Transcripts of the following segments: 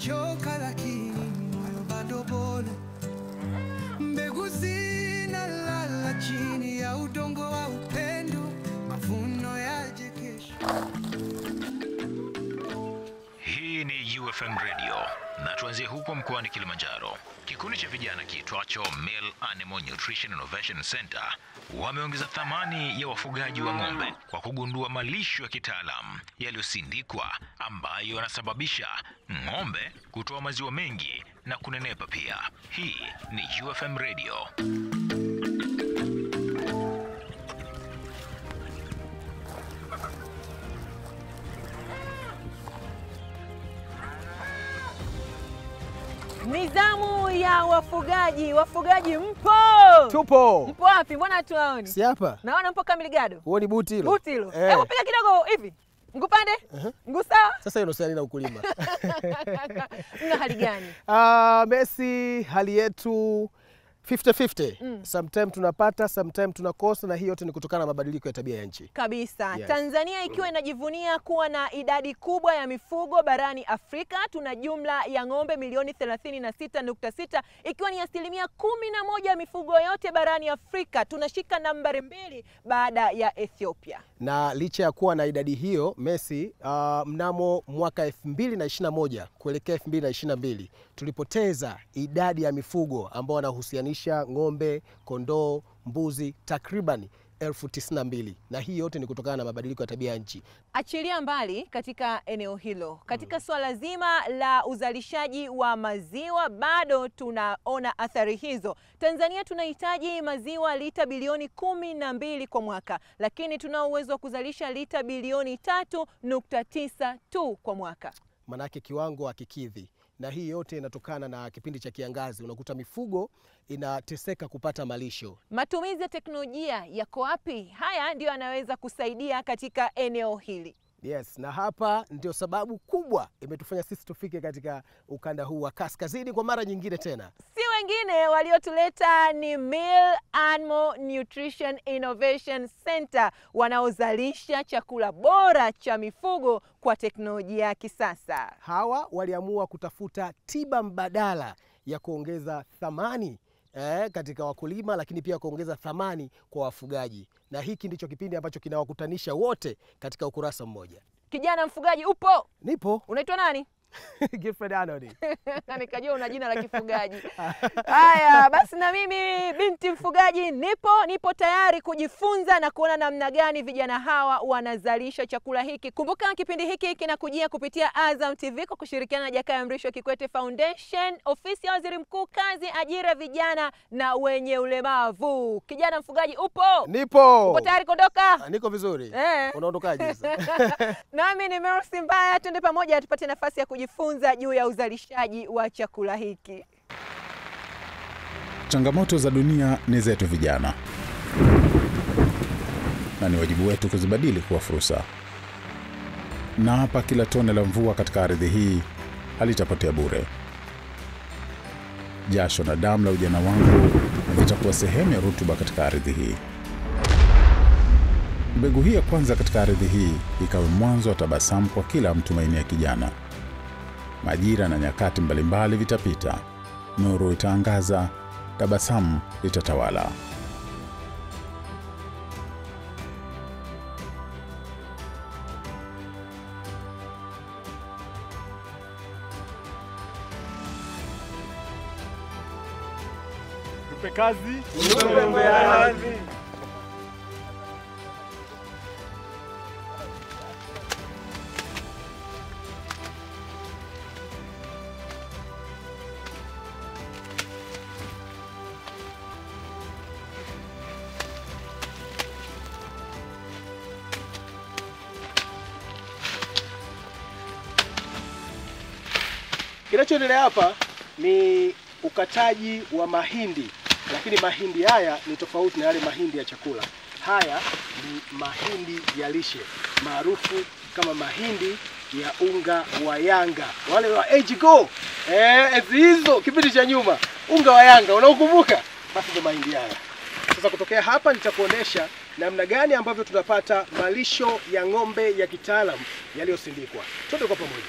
nimechoka lakini moyo bado bole. Mbegu zinalala chini ya udongo wa upendo, mavuno yaje kesho. Hii ni UFM Radio na tuanzie huko mkoani Kilimanjaro. Kikundi cha vijana kiitwacho Male Animal Nutrition Innovation Center wameongeza thamani ya wafugaji wa ng'ombe kwa kugundua malisho ya kitaalamu yaliyosindikwa ambayo yanasababisha ng'ombe kutoa maziwa mengi na kunenepa pia. Hii ni UFM Radio. Nizamu ya wafugaji. Wafugaji mpo? Tupo. Mpo wapi? Mbona hatuwaoni? Si hapa. Naona mpo Kamiligado. Huo ni buti hilo. Buti hilo. Hebu piga kidogo hivi. Mgupande? Mguu sawa? Sasa hilo sasa na ukulima. Mna hali gani? Messi, hali yetu 50-50. Sometime tunapata, sometime tunakosa, na hiyo yote ni kutokana na mabadiliko ya tabia ya nchi. Kabisa. Yes. Tanzania ikiwa inajivunia kuwa na idadi kubwa ya mifugo barani Afrika, tuna jumla ya ng'ombe milioni 36.6 ikiwa ni 11% ya mifugo yote barani Afrika. Tunashika nambari 2 baada ya Ethiopia. Na licha ya kuwa na idadi hiyo, Messi, mnamo mwaka 2021 kuelekea 2022 tulipoteza idadi ya mifugo ambao wanahusianisha ng'ombe, kondoo, mbuzi takriban 92,000, na hii yote ni kutokana na mabadiliko ya tabia ya nchi. Achilia mbali katika eneo hilo, katika swala zima la uzalishaji wa maziwa bado tunaona athari hizo. Tanzania tunahitaji maziwa lita bilioni 12 kwa mwaka, lakini tuna uwezo wa kuzalisha lita bilioni 3.9 tu kwa mwaka. Manake kiwango hakikidhi, na hii yote inatokana na kipindi cha kiangazi. Unakuta mifugo inateseka kupata malisho. Matumizi ya teknolojia yako wapi? Haya ndio yanaweza kusaidia katika eneo hili. Yes, na hapa ndio sababu kubwa imetufanya sisi tufike katika ukanda huu wa kaskazini kwa mara nyingine tena. Si wengine waliotuleta ni Male Animal Nutrition Innovation Center, wanaozalisha chakula bora cha mifugo kwa teknolojia ya kisasa. Hawa waliamua kutafuta tiba mbadala ya kuongeza thamani katika wakulima, lakini pia kuongeza thamani kwa wafugaji. Na hiki ndicho kipindi ambacho kinawakutanisha wote katika ukurasa mmoja. Kijana mfugaji upo? Nipo. Unaitwa nani? Gifford Arnold. Nikajua una jina la kifugaji. Haya, basi na mimi binti mfugaji nipo tayari kujifunza na kuona namna gani vijana hawa wanazalisha chakula hiki. Kumbuka kipindi hiki kinakujia kupitia Azam TV kwa kushirikiana na Jakaya Mrisho Kikwete Foundation, ofisi ya Waziri Mkuu, kazi, ajira, vijana na wenye ulemavu. Kijana mfugaji upo? Nipo. Upo tayari kuondoka? Niko vizuri. Unaondokaje sasa? Nami ni Mercy Mbaya, twende pamoja tupate nafasi ya kujifunza juu ya uzalishaji wa chakula hiki. Changamoto za dunia ni zetu vijana, na ni wajibu wetu kuzibadili kuwa fursa. Na hapa kila tone la mvua katika ardhi hii halitapotea bure. Jasho na damu la ujana wangu vitakuwa sehemu ya rutuba katika ardhi hii. Mbegu hii ya kwanza katika ardhi hii ikawe mwanzo wa tabasamu kwa kila mtumaini ya kijana. Majira na nyakati mbalimbali vitapita, nuru itaangaza, tabasamu litatawala. Tupe kazi, tupe mbele. Kinachoendelea hapa ni ukataji wa mahindi, lakini mahindi haya ni tofauti na yale mahindi ya chakula. Haya ni mahindi ya lishe maarufu kama mahindi ya unga wa Yanga. Wale wa Ejiko, hizo kipindi cha nyuma, unga wa Yanga unaokumbuka? Basi ndio mahindi haya. Sasa kutokea hapa nitakuonesha namna gani ambavyo tunapata malisho ya ng'ombe ya kitaalamu yaliyosindikwa. Twende kwa pamoja.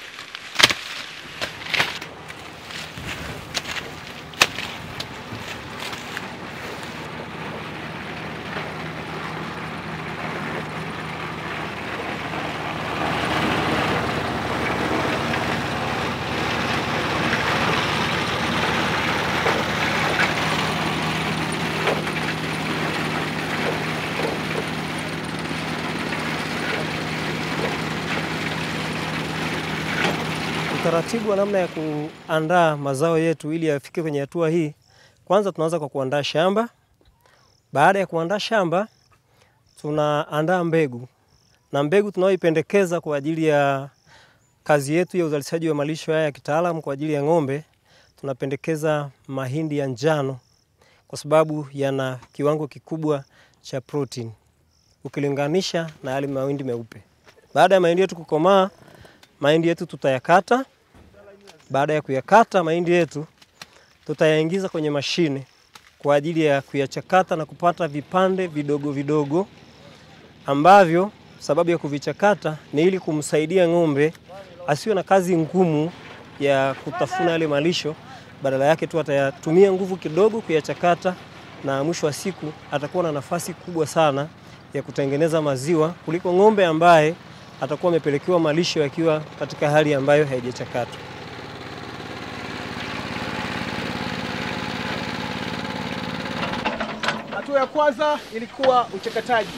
Utaratibu wa namna ya kuandaa mazao yetu ili yafike kwenye hatua hii, kwanza tunaanza kwa kuandaa shamba. Baada ya kuandaa shamba, tunaandaa mbegu. Na mbegu tunayoipendekeza kwa ajili ya kazi yetu ya uzalishaji wa malisho haya ya kitaalamu kwa ajili ya ng'ombe, tunapendekeza mahindi ya njano kwa sababu yana kiwango kikubwa cha protein ukilinganisha na yale mahindi meupe. Baada ya mahindi yetu kukomaa, mahindi yetu tutayakata. Baada ya kuyakata mahindi yetu, tutayaingiza kwenye mashine kwa ajili ya kuyachakata na kupata vipande vidogo vidogo ambavyo sababu ya kuvichakata ni ili kumsaidia ng'ombe asiwe na kazi ngumu ya kutafuna yale malisho, badala yake tu atayatumia nguvu kidogo kuyachakata, na mwisho wa siku atakuwa na nafasi kubwa sana ya kutengeneza maziwa kuliko ng'ombe ambaye atakuwa amepelekewa malisho yakiwa katika hali ambayo haijachakatwa. Hatua ya kwanza ilikuwa uchakataji.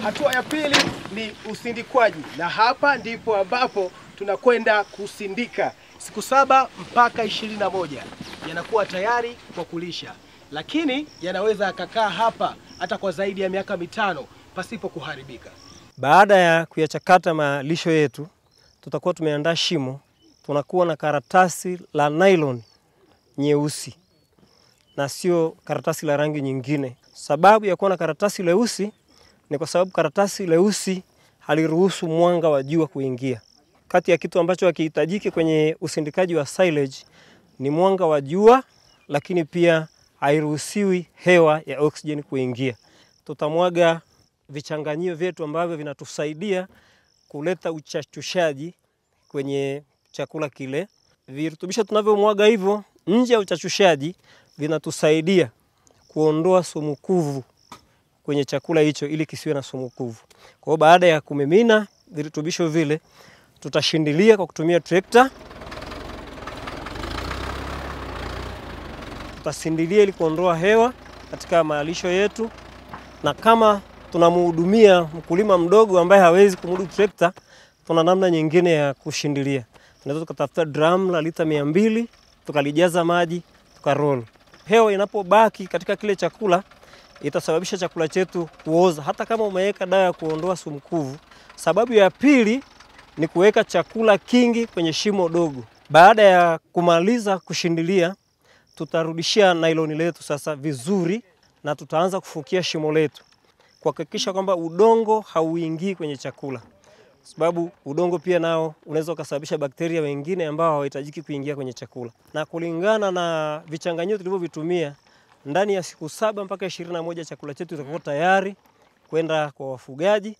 Hatua ya pili ni usindikwaji, na hapa ndipo ambapo tunakwenda kusindika. Siku 7 mpaka 21 yanakuwa tayari kwa kulisha, lakini yanaweza yakakaa hapa hata kwa zaidi ya miaka 5 pasipo kuharibika. Baada ya kuyachakata malisho yetu, tutakuwa tumeandaa shimo. Tunakuwa na karatasi la nylon nyeusi na sio karatasi la rangi nyingine. Sababu ya kuwa na karatasi leusi ni kwa sababu karatasi leusi haliruhusu mwanga wa jua kuingia. Kati ya kitu ambacho hakihitajiki kwenye usindikaji wa silage ni mwanga wa jua, lakini pia hairuhusiwi hewa ya oxygen kuingia. Tutamwaga vichanganyio vyetu ambavyo vinatusaidia kuleta uchachushaji kwenye chakula kile. Virutubisho tunavyomwaga hivyo nje ya uchachushaji vinatusaidia kuondoa sumu kuvu kwenye chakula hicho ili kisiwe na sumu kuvu. Kwa hiyo baada ya kumimina virutubisho vile, tutashindilia kwa kutumia trekta. Tutasindilia ili kuondoa hewa katika malisho yetu, na kama tunamhudumia mkulima mdogo ambaye hawezi kumudu trekta, tuna namna nyingine ya kushindilia. Tunaweza tukatafuta drum la lita 200, tukalijaza maji, tukaroll. Hewa inapobaki katika kile chakula itasababisha chakula chetu kuoza hata kama umeweka dawa ya kuondoa sumu kuvu. Sababu ya pili ni kuweka chakula kingi kwenye shimo dogo. Baada ya kumaliza kushindilia, tutarudishia nailoni letu sasa vizuri na tutaanza kufukia shimo letu kuhakikisha kwamba udongo hauingii kwenye chakula. Sababu udongo pia nao unaweza kusababisha bakteria wengine ambao hawahitajiki kuingia kwenye chakula. Na kulingana na vichanganyio tulivyovitumia, ndani ya siku 7 mpaka 21 chakula chetu kitakuwa tayari kwenda kwa wafugaji.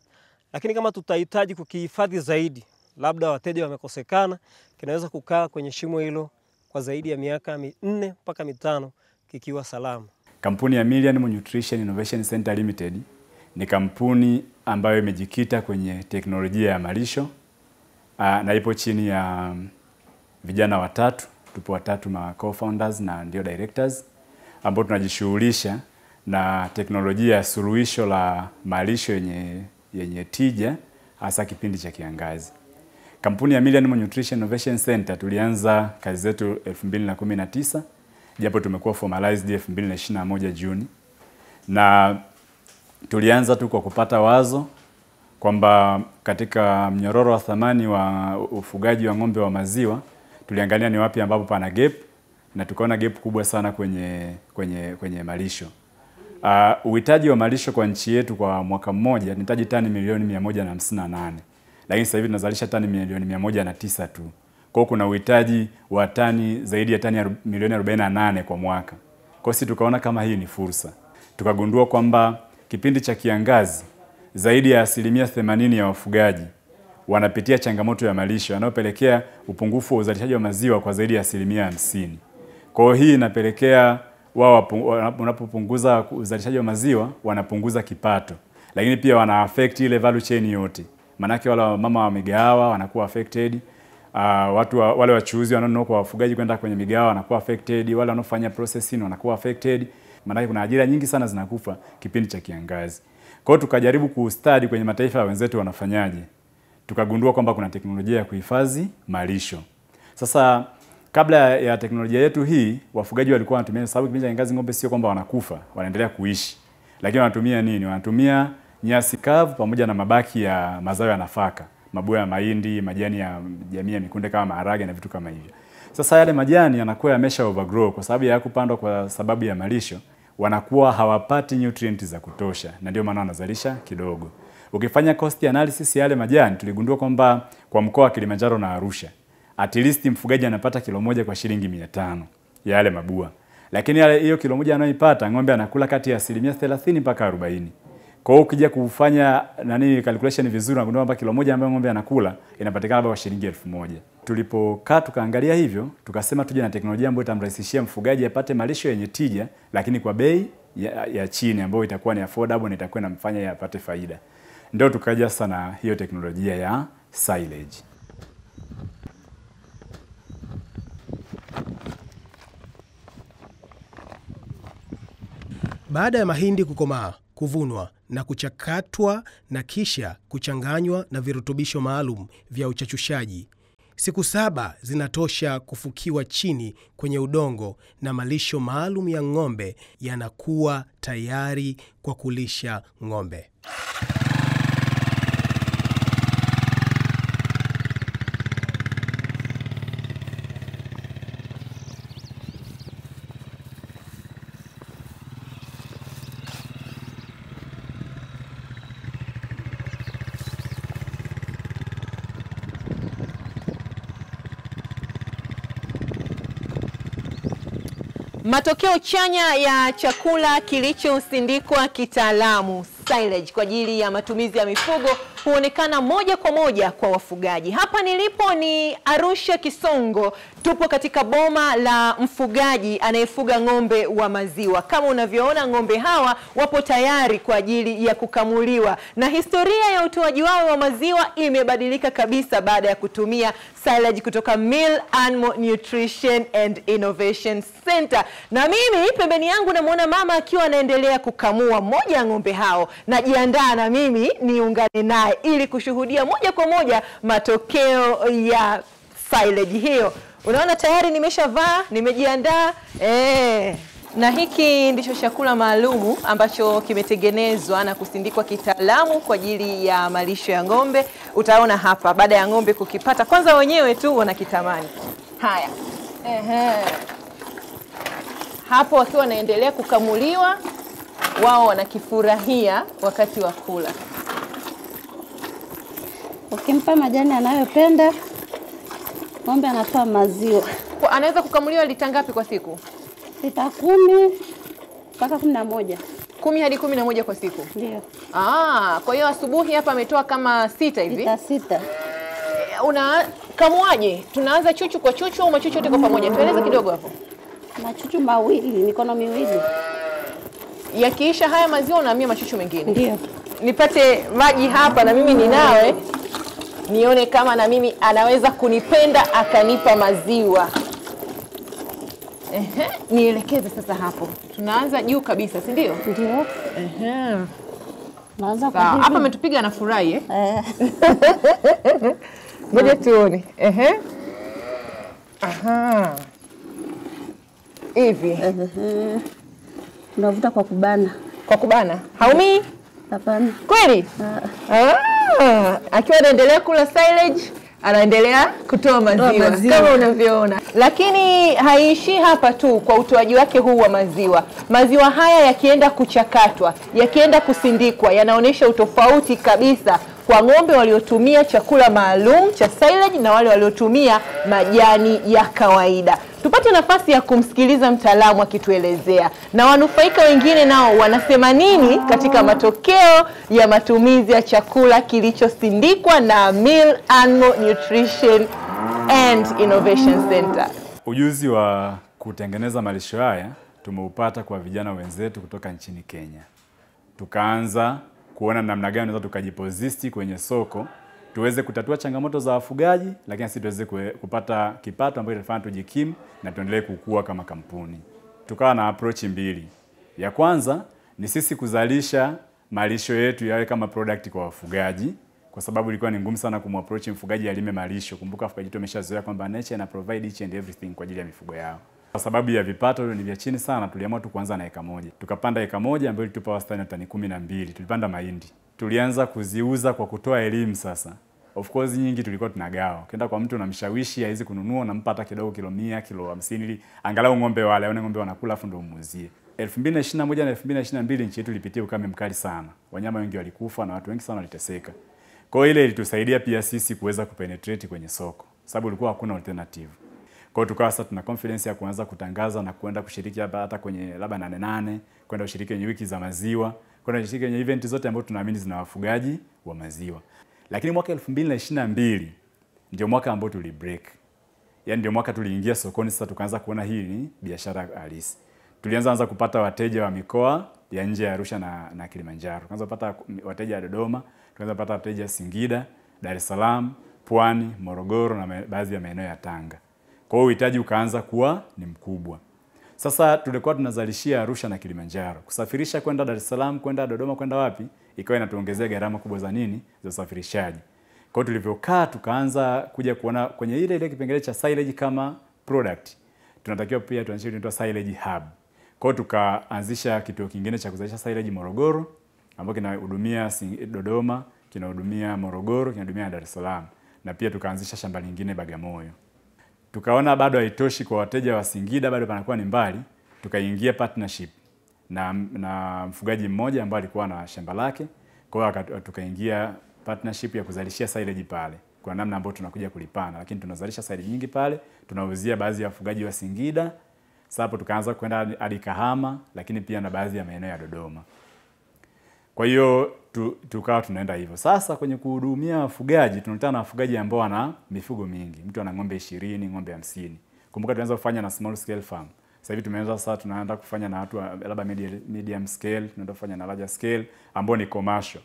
Lakini kama tutahitaji kukihifadhi zaidi, labda wateja wamekosekana, kinaweza kukaa kwenye shimo hilo kwa zaidi ya miaka 4 mpaka 5 kikiwa salama. Kampuni ya Million Animal Nutrition Innovation Center Limited ni kampuni ambayo imejikita kwenye teknolojia ya malisho na ipo chini ya vijana watatu. Tupo watatu ma co-founders na ndio directors ambao tunajishughulisha na teknolojia ya suluhisho la malisho yenye tija hasa kipindi cha kiangazi. Kampuni ya Million Animal Nutrition Innovation Center tulianza kazi zetu 2019, japo tumekuwa formalized 2021 Juni. Na tulianza tu kwa kupata wazo kwamba katika mnyororo wa thamani wa ufugaji wa ng'ombe wa maziwa tuliangalia ni wapi ambapo pana gap, na tukaona gap kubwa sana kwenye malisho. Uhitaji wa malisho kwa nchi yetu kwa mwaka mmoja tunahitaji tani milioni 158. Lakini sasa hivi tunazalisha tani milioni 109 tu. Kwa hiyo kuna uhitaji wa tani zaidi ya tani milioni 48 kwa mwaka. Kwa hiyo sisi tukaona kama hii ni fursa. Tukagundua kwamba kipindi cha kiangazi zaidi ya 80% ya wafugaji wanapitia changamoto ya malisho yanayopelekea upungufu wa uzalishaji wa maziwa kwa zaidi ya 50%. Kwa hiyo hii inapelekea wao wanapopunguza uzalishaji wa maziwa wanapunguza kipato, lakini pia wana affect ile value chain yote. Manake wale mama wa migahawa wanakuwa affected, wale wachuuzi wanaonunua kwa wafugaji kwenda kwenye migahawa wanakuwa affected, wale wanaofanya processing wanakuwa affected. Manake kuna ajira nyingi sana zinakufa kipindi cha kiangazi. Kwa hiyo tukajaribu kustudy kwenye mataifa ya wenzetu wanafanyaje. Tukagundua kwamba kuna teknolojia ya kuhifadhi malisho. Sasa kabla ya teknolojia yetu hii, wafugaji walikuwa wanatumia, sababu kipindi cha kiangazi ng'ombe sio kwamba wanakufa, wanaendelea kuishi. Lakini wanatumia nini? Wanatumia nyasi kavu pamoja na mabaki ya mazao ya nafaka, mabua ya mahindi, majani ya jamii ya mikunde kama maharage na vitu kama hivyo. Sasa yale majani yanakuwa yamesha overgrow kwa sababu ya kupandwa kwa sababu ya malisho, wanakuwa hawapati nutrients za kutosha na ndio maana wanazalisha kidogo. Ukifanya cost analysis ya yale majani, tuligundua kwamba kwa mkoa wa Kilimanjaro na Arusha, at least mfugaji anapata kilo moja kwa shilingi 500 ya yale mabua. Lakini hiyo kilo moja anayoipata ng'ombe anakula kati ya 30% mpaka 40%. Kwa hiyo ukija kufanya calculation vizuri unagundua kwamba kilo moja ambayo ng'ombe anakula inapatikana labda kwa shilingi 1000. Tulipokaa tukaangalia hivyo, tukasema tuje na teknolojia ambayo itamrahisishia mfugaji apate malisho yenye tija lakini kwa bei ya chini ambayo itakuwa ni affordable na itakuwa inamfanya yeye apate faida. Ndio tukaja sana hiyo teknolojia ya silage. Baada ya mahindi kukomaa, kuvunwa na kuchakatwa na kisha kuchanganywa na virutubisho maalum vya uchachushaji, siku 7 zinatosha kufukiwa chini kwenye udongo na malisho maalum ya ng'ombe yanakuwa tayari kwa kulisha ng'ombe. Matokeo chanya ya chakula kilichosindikwa kitaalamu, silage, kwa ajili ya matumizi ya mifugo huonekana moja kwa moja kwa wafugaji. Hapa nilipo ni Arusha Kisongo. Tupo katika boma la mfugaji anayefuga ng'ombe wa maziwa. Kama unavyoona, ng'ombe hawa wapo tayari kwa ajili ya kukamuliwa. Na historia ya utoaji wao wa maziwa imebadilika kabisa baada ya kutumia silage kutoka Mill Animal Nutrition and Innovation Center. Na mimi pembeni yangu namuona mama akiwa anaendelea kukamua moja ya ng'ombe hao. Najiandaa na mimi niungane naye ili kushuhudia moja kwa moja matokeo ya silage hiyo. Unaona tayari nimeshavaa, nimejiandaa. Na hiki ndicho chakula maalumu ambacho kimetengenezwa na kusindikwa kitaalamu kwa ajili ya malisho ya ng'ombe. Utaona hapa baada ya ng'ombe kukipata, kwanza wenyewe tu wanakitamani. Haya. Hapo wakiwa wanaendelea kukamuliwa, wao wanakifurahia wakati wa kula. Ukimpa majani anayopenda, ng'ombe anatoa maziwa. Anaweza kukamuliwa lita ngapi kwa siku? Lita 10 mpaka 11. 10 hadi 11 kwa siku? Ndio. Kwa hiyo asubuhi hapa ametoa kama 6 hivi? Lita 6. Kamuaje? Tunaanza chuchu kwa chuchu au machuchu yote kwa pamoja? Tueleze kidogo hapo. Machuchu mawili, mikono miwili. Yakiisha haya maziwa unahamia machuchu mengine? Ndio. Nipate maji hapa na mimi ninawe, nione kama na mimi anaweza kunipenda akanipa maziwa. Nielekeze sasa hapo. Tunaanza juu kabisa, si ndio? Ndio. Naanza kwa hivi. Hapa ametupiga anafurahi Ngoja tuone. Hivi. Unavuta kwa kubana. Kwa kubana? Haumii? Hapana. Kweli? Akiwa anaendelea kula silage, anaendelea kutoa maziwa kama unavyoona. Lakini haishi hapa tu kwa utoaji wake huu wa maziwa. Maziwa haya yakienda kuchakatwa, yakienda kusindikwa, yanaonesha utofauti kabisa kwa ng'ombe waliotumia chakula maalum cha silage na wale waliotumia majani ya kawaida. Tupate nafasi ya kumsikiliza mtaalamu akituelezea na wanufaika wengine nao wanasema nini katika matokeo ya matumizi ya chakula kilichosindikwa na Mill Animal Nutrition and Innovation Center. Ujuzi wa kutengeneza malisho haya tumeupata kwa vijana wenzetu kutoka nchini Kenya. Tukaanza kuona namna gani tunaweza tukajiposisti kwenye soko, tuweze kutatua changamoto za wafugaji, lakini sisi tuweze kupata kipato ambacho kitafanya tujikimu na tuendelee kukua kama kampuni. Tukawa na approach mbili. Ya kwanza ni sisi kuzalisha malisho yetu yawe kama product kwa wafugaji, kwa sababu ilikuwa ni ngumu sana kumapproach mfugaji alime malisho. Kumbuka wafugaji wetu wameshazoea kwamba nature ina provide each and everything kwa ajili ya mifugo yao. Kwa sababu ya vipato ni vya chini sana, tuliamua tu kuanza na eka moja. Tukapanda eka moja ambayo ilitupa wastani wa tani 12. Tulipanda mahindi. Tulianza kuziuza kwa kutoa elimu sasa. Of course nyingi tulikuwa tunagawa. Ukienda kwa mtu unamshawishi haizi kununua, unampa hata kidogo kilo 100, kilo 50 ili angalau ng'ombe wale, aone ng'ombe wanakula afu ndio umuuzie. 2021 na 2022 nchi yetu ilipitia ukame mkali sana. Wanyama wengi walikufa na watu wengi sana waliteseka. Kwa hiyo ile ilitusaidia pia sisi kuweza kupenetrate kwenye soko, sababu ilikuwa hakuna alternative. Kwa hiyo tukawa sasa tuna confidence ya kuanza kutangaza na kwenda kushiriki hata kwenye labda 88, kwenda kushiriki kwenye wiki za maziwa, kwenda kushiriki kwenye event zote ambazo tunaamini zina wafugaji wa maziwa. Lakini mwaka 2022 ndio mwaka ambao tulibreak. Yaani ndio mwaka tuliingia sokoni sasa tukaanza kuona hii ni biashara halisi. Tulianza kupata wateja wa mikoa ya nje ya Arusha na Kilimanjaro. Tukaanza kupata wateja wa Dodoma, tukaanza kupata wateja Singida, Dar es Salaam, Pwani, Morogoro na baadhi ya maeneo ya Tanga. Kwa hiyo uhitaji ukaanza kuwa ni mkubwa. Sasa tulikuwa tunazalishia Arusha na Kilimanjaro. Kusafirisha kwenda Dar es Salaam, kwenda Dodoma, kwenda wapi? Ikawa inatuongezea gharama kubwa za nini? Za usafirishaji. Kwa hiyo tulivyokaa tukaanza kuja kuona kwenye ile kipengele cha silage kama product. Tunatakiwa pia tuanzishe inaitwa silage hub. Kwa hiyo tukaanzisha kituo kingine cha kuzalisha silage Morogoro, ambapo kinahudumia Dodoma, kinahudumia Morogoro, kinahudumia Dar es Salaam. Na pia tukaanzisha shamba lingine Bagamoyo. Tukaona bado haitoshi kwa wateja wa Singida, bado panakuwa ni mbali, tukaingia partnership na mfugaji mmoja ambaye alikuwa na shamba lake. Kwa hiyo tukaingia partnership ya kuzalishia silage pale. Kwa namna ambayo tunakuja kulipana, lakini tunazalisha silage nyingi pale, tunauzia baadhi ya wafugaji wa Singida. Sasa hapo tukaanza kwenda hadi Kahama, lakini pia na baadhi ya maeneo ya Dodoma. Kwa hiyo tukawa tunaenda hivyo. Sasa kwenye kuhudumia wafugaji, tunakutana na wafugaji ambao wana mifugo mingi. Mtu ana ng'ombe 20, ng'ombe 50. Kumbuka tunaanza kufanya na small scale farm. Sasa hivi tunaanza kufanya na watu labda medium scale, tunaanza kufanya na larger scale ambao ni commercial.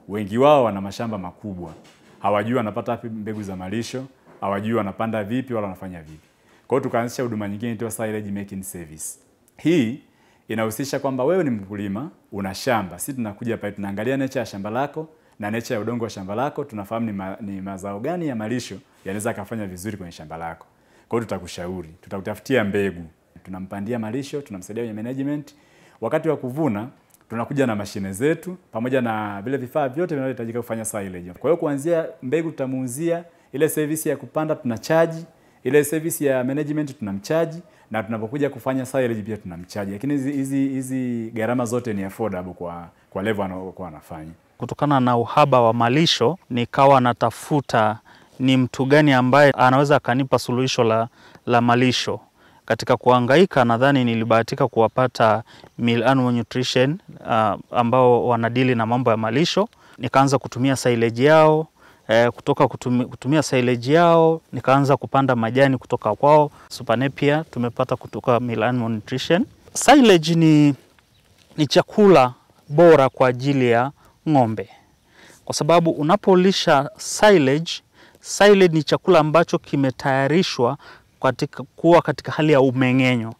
Wengi wao wana mashamba makubwa. Hawajui wanapata wapi mbegu za malisho, hawajui wanapanda vipi wala wanafanya vipi. Kwa hiyo tukaanzisha huduma nyingine inaitwa silage making service. Hii inahusisha kwamba wewe ni mkulima, una shamba. Sisi tunakuja pale tunaangalia nature ya shamba lako na nature ya udongo wa shamba lako, tunafahamu ni mazao gani ya malisho yanaweza kufanya vizuri kwenye shamba lako. Kwa hiyo tutakushauri, tutakutafutia mbegu, tunampandia malisho, tunamsaidia kwenye management. Wakati wa kuvuna tunakuja na mashine zetu pamoja na vile vifaa vyote vinavyohitajika kufanya silage. Kwa hiyo kuanzia mbegu tutamuuzia, ile service ya kupanda tunacharge, ile service ya management tunamcharge, na tunapokuja kufanya silage pia tunamcharge. Lakini hizi gharama zote ni affordable kwa level anayokuwa anafanya. Kutokana na uhaba wa malisho, nikawa natafuta ni mtu gani ambaye anaweza akanipa suluhisho la malisho. Katika kuhangaika nadhani nilibahatika kuwapata Mill Animal Nutrition ambao wanadili na mambo ya malisho. Nikaanza kutumia silage yao, kutoka kutumia silage yao nikaanza kupanda majani kutoka kwao. Super Napier tumepata kutoka Mill Animal Nutrition. Silage ni chakula bora kwa ajili ya ng'ombe. Kwa sababu unapolisha silage ni chakula ambacho kimetayarishwa kuwa katika hali ya umeng'enyo,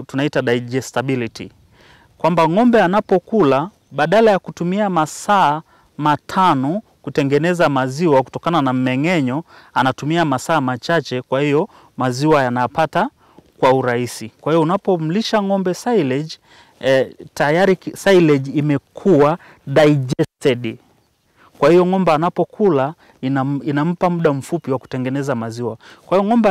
tunaita digestibility. Kwamba ng'ombe anapokula badala ya kutumia masaa 5 kutengeneza maziwa kutokana na mmeng'enyo, anatumia masaa machache, kwa hiyo maziwa yanapata kwa urahisi. Kwa hiyo unapomlisha ng'ombe silage, tayari silage imekuwa digested. Kwa hiyo ng'ombe anapokula inampa muda mfupi wa kutengeneza maziwa. Kwa hiyo ng'ombe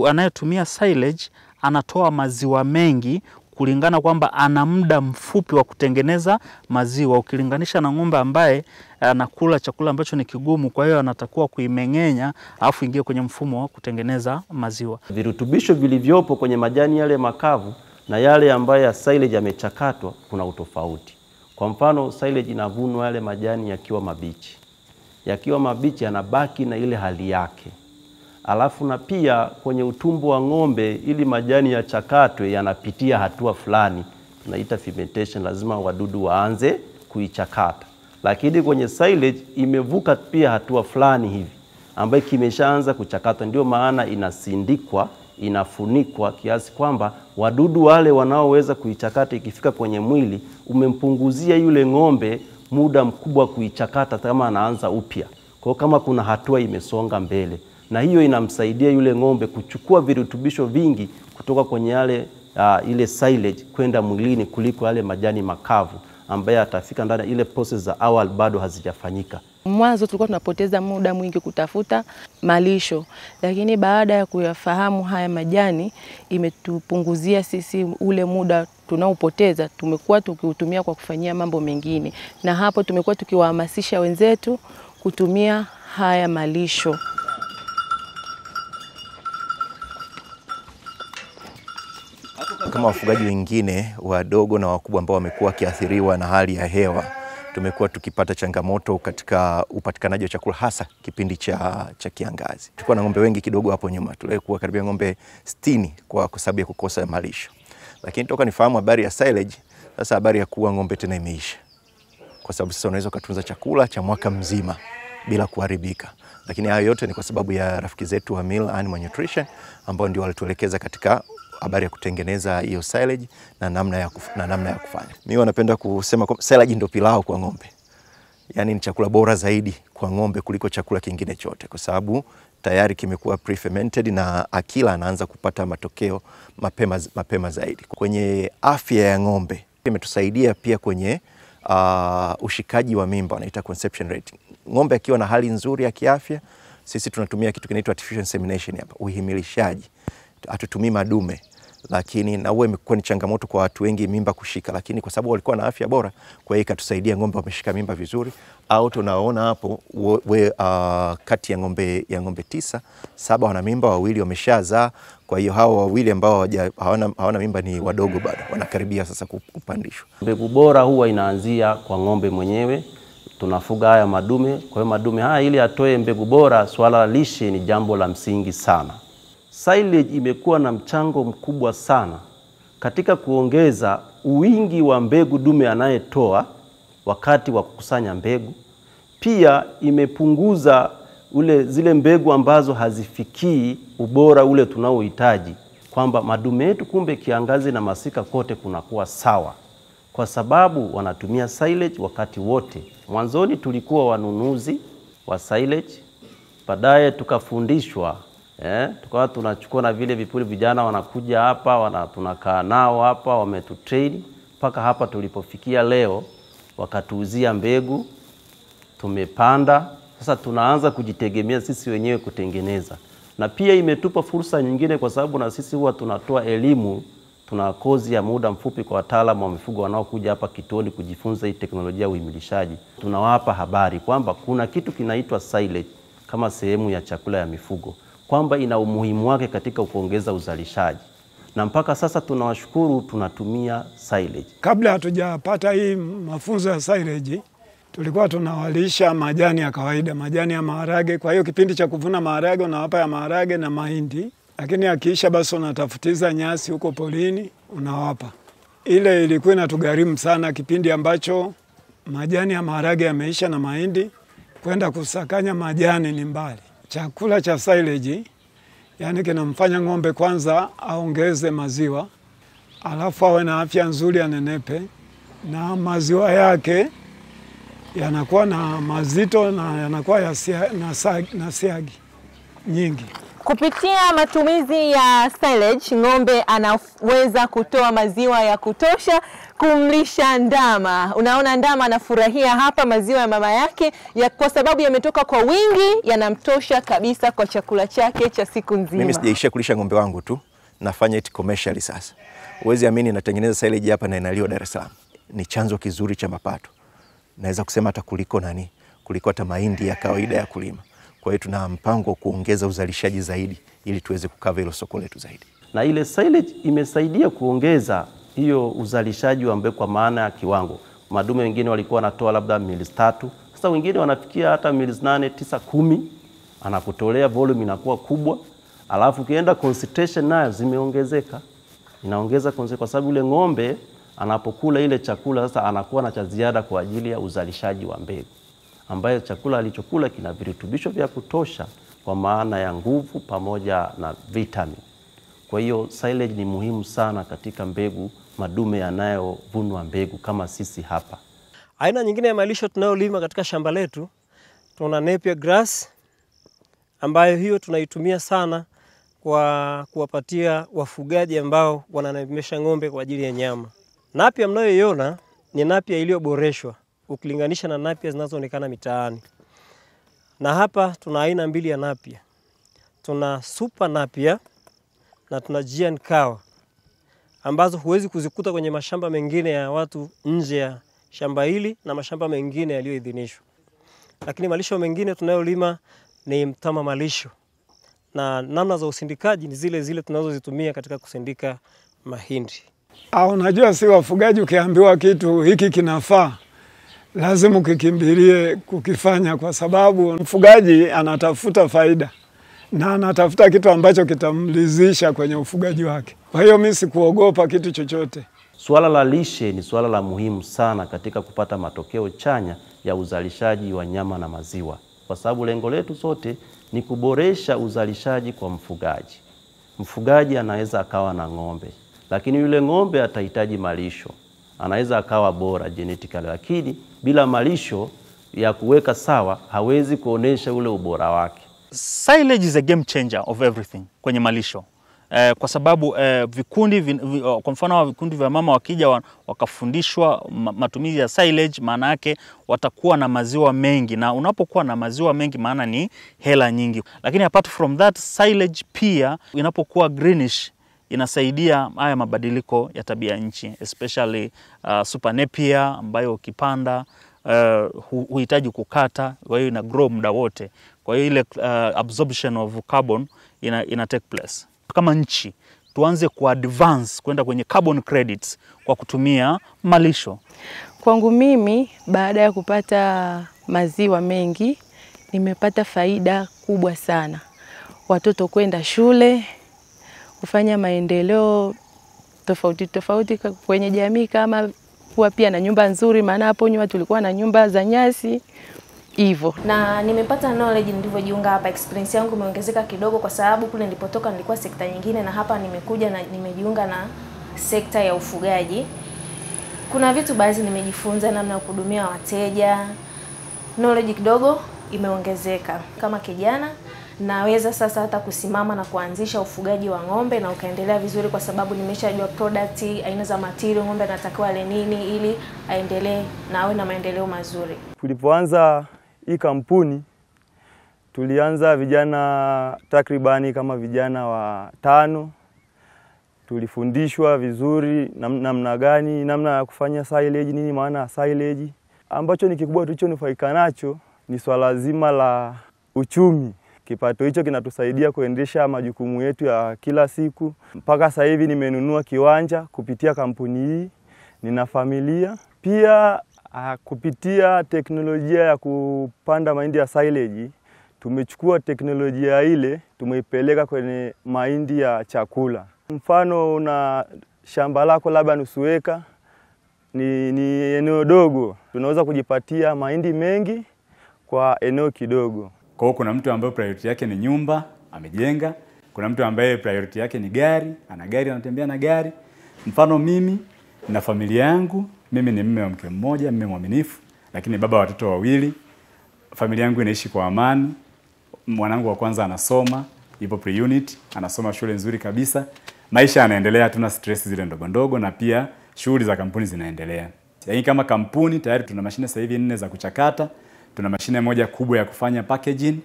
anayetumia silage anatoa maziwa mengi kulingana kwamba ana muda mfupi wa kutengeneza maziwa, ukilinganisha na ng'ombe ambaye anakula chakula ambacho ni kigumu, kwa hiyo anatakiwa kuimeng'enya alafu ingie kwenye mfumo wa kutengeneza maziwa. Virutubisho vilivyopo kwenye majani yale makavu na yale ambayo ya silage yamechakatwa kuna utofauti. Kwa mfano silage inavunwa yale majani yakiwa mabichi. Yakiwa mabichi yanabaki na ile hali yake. Alafu na pia kwenye utumbo wa ng'ombe ili majani yachakatwe yanapitia hatua fulani, tunaita fermentation, lazima wadudu waanze kuichakata. Lakini kwenye silage imevuka pia hatua fulani hivi ambayo kimeshaanza kuchakata, ndio maana inasindikwa, inafunikwa kiasi kwamba wadudu wale wanaoweza kuichakata ikifika kwenye mwili umempunguzia yule ng'ombe muda mkubwa kuichakata kama anaanza upya. Kwa kama kuna hatua imesonga mbele, na hiyo inamsaidia yule ng'ombe kuchukua virutubisho vingi kutoka kwenye yale ile silage kwenda mwilini kuliko yale majani makavu ambaye atafika ndani ile process za awali bado hazijafanyika. Mwanzo tulikuwa tunapoteza muda mwingi kutafuta malisho, lakini baada ya kuyafahamu haya majani imetupunguzia sisi ule muda tunaopoteza, tumekuwa tukiutumia kwa kufanyia mambo mengine, na hapo tumekuwa tukiwahamasisha wenzetu kutumia haya malisho. Kama wafugaji wengine wadogo na wakubwa ambao wamekuwa kiathiriwa na hali ya hewa, tumekuwa tukipata changamoto katika upatikanaji wa chakula, hasa kipindi cha kiangazi. Tulikuwa na ng'ombe wengi kidogo hapo nyuma, tulikuwa karibia ng'ombe 60 kwa sababu ya kukosa malisho. Lakini toka nifahamu habari ya silage, sasa habari ya kuua ng'ombe tena imeisha. Kwa sababu sasa unaweza kutunza chakula cha mwaka mzima bila kuharibika. Lakini hayo yote ni kwa sababu ya rafiki zetu wa Mill Animal Nutrition ambao ndio walituelekeza katika habari ya kutengeneza hiyo silage na namna ya kufanya. Mimi wanapenda kusema silage ndio pilau kwa ng'ombe. Yaani ni chakula bora zaidi kwa ng'ombe kuliko chakula kingine chote, kwa sababu tayari kimekuwa pre-fermented na akila anaanza kupata matokeo mapema zaidi. Kwenye afya ya ng'ombe imetusaidia pia kwenye ushikaji wa mimba, wanaita conception rate. Ng'ombe akiwa na hali nzuri ya kiafya, sisi tunatumia kitu kinaitwa artificial insemination hapa, uhimilishaji. Hatutumii madume, lakini na huwa imekuwa ni changamoto kwa watu wengi mimba kushika, lakini kwa sababu walikuwa na afya bora, kwa hiyo ikatusaidia ng'ombe wameshika mimba vizuri. Au tunaona hapo kati ya ng'ombe 9, 7 wana mimba, 2 wameshazaa. Kwa hiyo hao 2 ambao hawana mimba ni wadogo bado, wanakaribia sasa kupandishwa. Mbegu bora huwa inaanzia kwa ng'ombe mwenyewe. Tunafuga haya madume, kwa hiyo madume haya ili atoe mbegu bora, swala la lishe ni jambo la msingi sana. Silage imekuwa na mchango mkubwa sana katika kuongeza wingi wa mbegu dume anayetoa wakati wa kukusanya mbegu. Pia imepunguza zile mbegu ambazo hazifikii ubora ule tunaohitaji, kwamba madume yetu kumbe kiangazi na masika kote kunakuwa sawa, kwa sababu wanatumia silage wakati wote. Mwanzoni tulikuwa wanunuzi wa silage, baadaye tukafundishwa tukawa tunachukua na vile vipuli, vijana wanakuja hapa, tunakaa nao hapa, wametutrain mpaka hapa tulipofikia leo, wakatuuzia mbegu, tumepanda, sasa tunaanza kujitegemea sisi wenyewe kutengeneza. Na pia imetupa fursa nyingine, kwa sababu na sisi huwa tunatoa elimu, tuna kozi ya muda mfupi kwa wataalamu wa mifugo wanaokuja hapa kituoni kujifunza hii teknolojia ya uhimilishaji. Tunawapa habari kwamba kuna kitu kinaitwa silage kama sehemu ya chakula ya mifugo, kwamba ina umuhimu wake katika kuongeza uzalishaji. Na mpaka sasa tunawashukuru, tunatumia silage. Kabla hatujapata hii mafunzo ya silage, tulikuwa tunawalisha majani ya kawaida, majani ya maharage. Kwa hiyo kipindi cha kuvuna maharage unawapa ya maharage na mahindi, lakini akiisha basi unatafutiza nyasi huko polini unawapa. Ile ilikuwa inatugharimu sana kipindi ambacho majani ya maharage yameisha na mahindi, kwenda kusakanya majani ni mbali. Chakula cha silage yani kinamfanya ng'ombe kwanza aongeze maziwa, alafu awe na afya nzuri, anenepe, na maziwa yake yanakuwa na mazito na yanakuwa na siagi nyingi. Kupitia matumizi ya silage, ng'ombe anaweza kutoa maziwa ya kutosha kumlisha ndama. Unaona ndama anafurahia hapa maziwa ya mama yake kwa sababu yametoka kwa wingi, yanamtosha kabisa kwa chakula chake cha siku nzima. Mimi sijaishia kulisha ng'ombe wangu tu, nafanya it commercially sasa. Uwezi amini natengeneza silage hapa na inaliwa Dar es Salaam. Ni chanzo kizuri cha mapato. Naweza kusema hata kuliko hata mahindi ya kawaida ya kulima. Kwa hiyo tuna mpango wa kuongeza uzalishaji zaidi ili tuweze kukava hilo soko letu zaidi. Na ile silage imesaidia kuongeza hiyo uzalishaji wa mbegu kwa maana ya kiwango. Madume wengine walikuwa wanatoa labda mili 3, sasa wengine wanafikia hata mili 8, 9, 10. Anakutolea volume inakuwa kubwa. Alafu ukienda concentration nayo zimeongezeka. Inaongeza kwa sababu ile ng'ombe anapokula ile chakula sasa anakuwa na cha ziada kwa ajili ya uzalishaji wa mbegu, ambayo chakula alichokula kina virutubisho vya kutosha kwa maana ya nguvu pamoja na vitamin. Kwa hiyo silage ni muhimu sana katika mbegu, madume yanayovunwa mbegu kama sisi hapa. Aina nyingine ya malisho tunayolima katika shamba letu tuna Napier grass ambayo hiyo tunaitumia sana kwa kuwapatia wafugaji ambao wananamesha ng'ombe kwa ajili ya nyama. Napier mnayoiona ni Napier iliyoboreshwa ukilinganisha na Napier zinazoonekana mitaani. Na hapa tuna aina mbili ya Napier. Tuna Super Napier na tuna Giant Cow ambazo huwezi kuzikuta kwenye mashamba mengine ya watu nje ya shamba hili na mashamba mengine yaliyoidhinishwa. Lakini malisho mengine tunayolima ni mtama malisho. Na namna za usindikaji ni zile zile tunazozitumia katika kusindika mahindi. Unajua si wafugaji, ukiambiwa kitu hiki kinafaa lazima ukikimbilie kukifanya, kwa sababu mfugaji anatafuta faida na anatafuta kitu ambacho kitamlizisha kwenye ufugaji wake. Kwa hiyo mimi sikuogopa kitu chochote. Swala la lishe ni swala la muhimu sana katika kupata matokeo chanya ya uzalishaji wa nyama na maziwa, kwa sababu lengo letu sote ni kuboresha uzalishaji kwa mfugaji. Mfugaji anaweza akawa na ng'ombe, lakini yule ng'ombe atahitaji malisho. Anaweza akawa bora genetically, lakini bila malisho ya kuweka sawa hawezi kuonesha ule ubora wake. Silage is a game changer of everything kwenye malisho. Kwa sababu kwa mfano vikundi vya mama wakija wakafundishwa matumizi ya silage, maana yake watakuwa na maziwa mengi, na unapokuwa na maziwa mengi maana ni hela nyingi. Lakini apart from that, silage pia inapokuwa greenish inasaidia haya mabadiliko ya tabia nchi, especially Super Napier ambayo ukipanda huhitaji kukata, kwa hiyo ina grow muda wote. Kwa hiyo ile absorption of carbon ina take place. Kama nchi tuanze ku advance kwenda kwenye carbon credits kwa kutumia malisho. Kwangu mimi, baada ya kupata maziwa mengi, nimepata faida kubwa sana. Watoto kwenda shule, kufanya maendeleo tofauti tofauti kwenye jamii, kama kuwa pia na nyumba nzuri, maana hapo nyuma tulikuwa na nyumba za nyasi hivyo. Na nimepata knowledge nilivyojiunga hapa, experience yangu imeongezeka kidogo, kwa sababu kule nilipotoka nilikuwa sekta nyingine, na hapa nimekuja na nimejiunga na sekta ya ufugaji. Kuna vitu baadhi nimejifunza, namna ya kuhudumia wateja. Knowledge kidogo imeongezeka. Kama kijana naweza sasa hata kusimama na kuanzisha ufugaji wa ng'ombe na ukaendelea vizuri, kwa sababu nimeshajua product, aina za material ng'ombe anatakiwa ale nini ili aendelee na awe na maendeleo mazuri. Tulipoanza hii kampuni tulianza vijana takribani kama vijana wa 5. Tulifundishwa vizuri namna gani, namna ya kufanya silage, nini maana ya silage. Ambacho ni kikubwa tulichonufaika nacho ni swala zima la uchumi. Kipato hicho kinatusaidia kuendesha majukumu yetu ya kila siku. Mpaka sasa hivi nimenunua kiwanja kupitia kampuni hii, nina familia. Pia kupitia teknolojia ya kupanda mahindi ya silage, tumechukua teknolojia ile tumeipeleka kwenye mahindi ya chakula. Mfano una shamba lako labda nusu eka, ni eneo dogo, tunaweza kujipatia mahindi mengi kwa eneo kidogo. Kwa hiyo kuna mtu ambaye priority yake ni nyumba, amejenga. Kuna mtu ambaye priority yake ni gari, ana gari, anatembea na gari. Mfano mimi na familia yangu, mimi ni mume wa mke mmoja, mume mwaminifu, lakini baba watoto 2. Familia yangu inaishi kwa amani. Mwanangu wa kwanza anasoma, yupo pre-unit, anasoma shule nzuri kabisa. Maisha yanaendelea, hatuna stress zile ndogo ndogo, na pia shughuli za kampuni zinaendelea. Yaani kama kampuni tayari tuna mashine sasa hivi 4 za kuchakata. Tuna mashine moja kubwa ya kufanya packaging.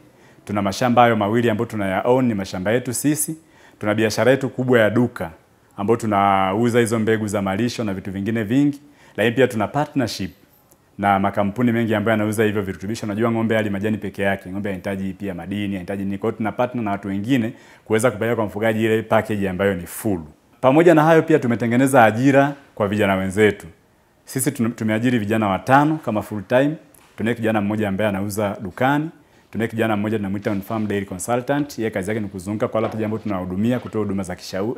Tuna mashamba hayo 2 ambayo tunayaown, ni mashamba yetu sisi. Tuna biashara yetu kubwa ya duka ambayo tunauza hizo mbegu za malisho na vitu vingine vingi. Lakini pia tuna partnership na makampuni mengi ambayo yanauza hivyo virutubisho. Unajua ng'ombe hali majani peke yake, ng'ombe anahitaji pia madini, anahitaji nini. Kwa hiyo tuna partner na watu wengine kuweza kupeleka kwa mfugaji ile package ambayo ni full. Pamoja na hayo pia tumetengeneza ajira kwa vijana wenzetu. Sisi tumeajiri vijana 5 kama full time. Tunaye kijana mmoja ambaye anauza dukani. Tunaye kijana mmoja tunamuita on farm dairy consultant. Yeye kazi yake ni kuzunguka kwa wale wateja ambao tunawahudumia, kutoa huduma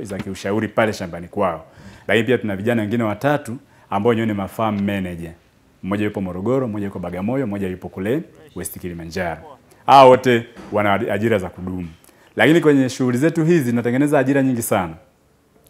za kiushauri pale shambani kwao. Lakini pia tuna vijana wengine 3 ambao wenyewe ni farm manager. Mmoja yupo Morogoro, mmoja yuko Bagamoyo, mmoja yupo kule West Kilimanjaro. Hao wote wana ajira za kudumu. Lakini kwenye shughuli zetu hizi tunatengeneza ajira nyingi sana.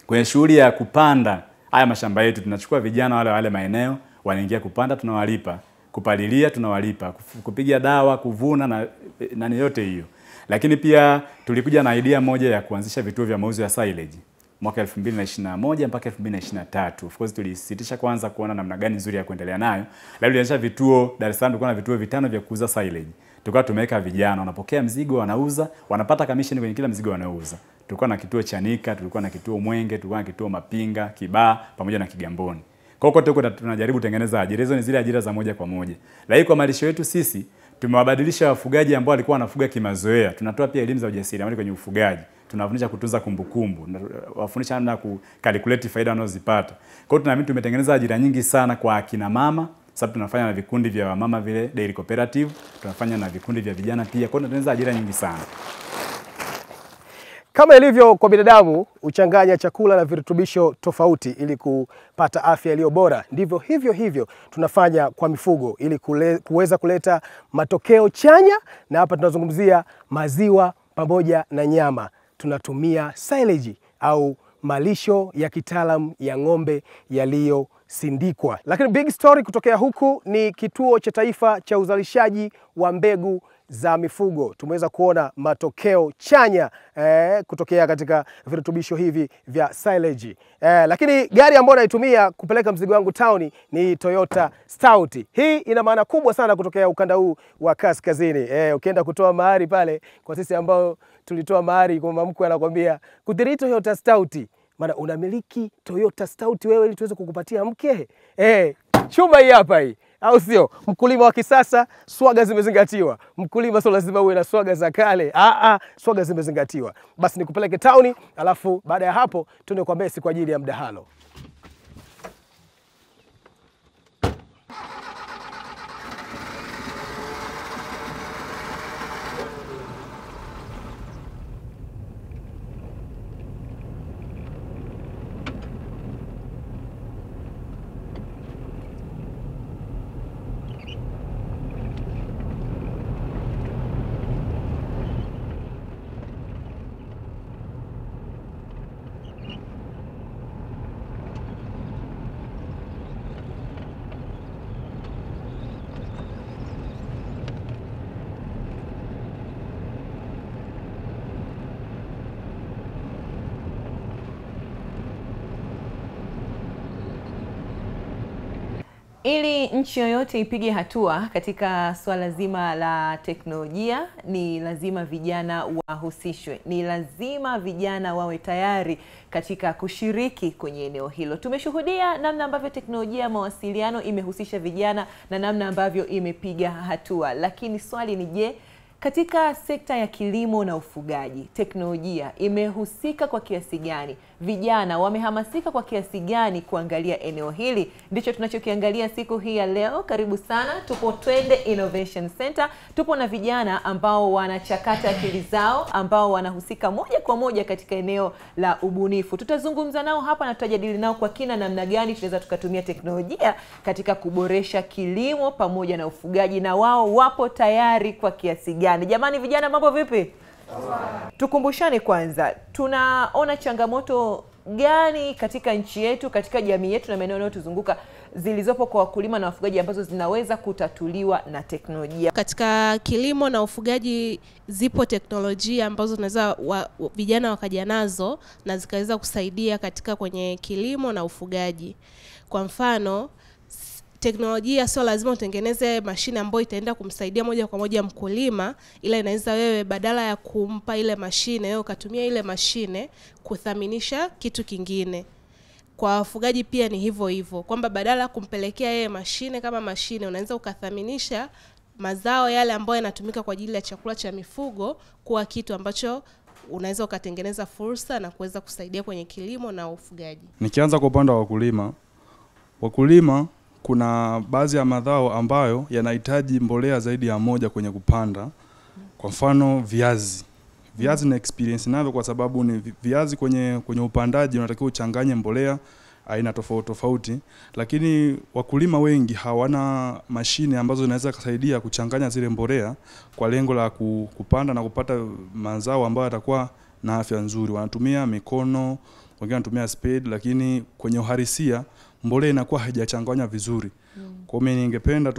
Kwenye shughuli ya kupanda haya mashamba yetu tunachukua vijana wale maeneo, wanaingia kupanda, tunawalipa kupalilia tunawalipa, kupiga dawa, kuvuna na yote hiyo. Lakini pia tulikuja na idea moja ya kuanzisha vituo vya mauzo ya silage mwaka 2021 mpaka 2023. Of course tulisitisha kwanza kuona namna gani nzuri ya kuendelea nayo. Lakini tulianzisha vituo Dar es Salaam, tulikuwa na vituo 5 vya kuuza silage. Tulikuwa tumeweka vijana wanapokea mzigo, wanauza, wanapata commission kwenye kila mzigo wanaouza. Tulikuwa na kituo Chanika, tulikuwa na kituo Mwenge, tulikuwa na kituo Mapinga, Kibaha pamoja na Kigamboni. Kwa hiyo kote tunajaribu kutengeneza ajira. Hizo ni zile ajira za moja kwa moja. Lakini kwa malisho yetu sisi tumewabadilisha wafugaji ambao walikuwa wanafuga kimazoea. Tunatoa pia elimu za ujasiriamali kwenye ufugaji. Tunawafundisha kutunza kumbukumbu, wafundisha namna ku calculate faida wanazozipata. Kwa hiyo tunaamini tumetengeneza ajira nyingi sana kwa akina mama. Sababu tunafanya na vikundi vya mama vile dairy cooperative, tunafanya na vikundi vya vijana pia. Kwa hiyo tunatengeneza ajira nyingi sana. Kama ilivyo kwa binadamu, uchanganya chakula na virutubisho tofauti ili kupata afya iliyo bora. Ndivyo hivyo tunafanya kwa mifugo ili kuweza kuleta matokeo chanya, na hapa tunazungumzia maziwa pamoja na nyama. Tunatumia silage au malisho ya kitaalamu ya ng'ombe yaliyosindikwa. Lakini big story kutokea huku ni Kituo cha Taifa cha Uzalishaji wa Mbegu za Mifugo. Tumeweza kuona matokeo chanya kutokea katika virutubisho hivi vya silage. Lakini gari ambayo naitumia kupeleka mzigo wangu town ni Toyota Stout. Hii ina maana kubwa sana kutokea ukanda huu wa kaskazini. Ukienda kutoa mahari pale, kwa sisi ambao tulitoa mahari, kwa mama mkwe anakuambia kudiri Toyota Stout. Maana unamiliki Toyota Stout wewe ili tuweze kukupatia mke. Chuma hii hapa hii. Au sio? Mkulima wa kisasa, swaga zimezingatiwa. Mkulima sio lazima uwe na swaga za kale. Swaga zimezingatiwa. Basi nikupeleke town, alafu baada ya hapo tuende kwa Mbesi kwa ajili ya mdahalo. Ili nchi yoyote ipige hatua katika swala zima la teknolojia, ni lazima vijana wahusishwe. Ni lazima vijana wawe tayari katika kushiriki kwenye eneo hilo. Tumeshuhudia namna ambavyo teknolojia ya mawasiliano imehusisha vijana na namna ambavyo imepiga hatua. Lakini swali ni je, katika sekta ya kilimo na ufugaji, teknolojia imehusika kwa kiasi gani? Vijana wamehamasika kwa kiasi gani kuangalia eneo hili? Ndicho tunachokiangalia siku hii ya leo. Karibu sana. Tupo Twende Innovation Center. Tupo na vijana ambao wanachakata akili zao, ambao wanahusika moja kwa moja katika eneo la ubunifu. Tutazungumza nao hapa na tutajadili nao kwa kina namna gani tunaweza tukatumia teknolojia katika kuboresha kilimo pamoja na ufugaji, na wao wapo tayari kwa kiasi gani. Jamani vijana, mambo vipi? Tukumbushane kwanza, tunaona changamoto gani katika nchi yetu, katika jamii yetu na maeneo yanayotuzunguka zilizopo kwa wakulima na wafugaji ambazo zinaweza kutatuliwa na teknolojia? Katika kilimo na ufugaji zipo teknolojia ambazo tunaweza vijana wakaja nazo na zikaweza kusaidia katika kwenye kilimo na ufugaji. Kwa mfano, teknolojia sio lazima utengeneze mashine ambayo itaenda kumsaidia moja kwa moja mkulima, ila inaweza wewe badala ya kumpa ile mashine, wewe ukatumia ile mashine kuthaminisha kitu kingine. Kwa wafugaji pia ni hivyo hivyo, kwamba badala kumpelekea yeye mashine kama mashine, unaweza ukathaminisha mazao yale ambayo yanatumika kwa ajili ya chakula cha mifugo kuwa kitu ambacho unaweza ukatengeneza fursa na kuweza kusaidia kwenye kilimo na ufugaji. Nikianza kwa upande wa wakulima, kuna baadhi ya mazao ambayo yanahitaji mbolea zaidi ya moja kwenye kupanda. Kwa mfano viazi. Viazi na experience navyo, kwa sababu ni viazi kwenye upandaji unatakiwa uchanganye mbolea aina tofauti, lakini wakulima wengi hawana mashine ambazo zinaweza kusaidia kuchanganya zile mbolea kwa lengo la kupanda na kupata mazao ambayo yatakuwa na afya nzuri. Wanatumia mikono, wengine wanatumia spade, lakini kwenye uhalisia mbolea inakuwa haijachanganywa vizuri. Kwa hiyo mimi ningependa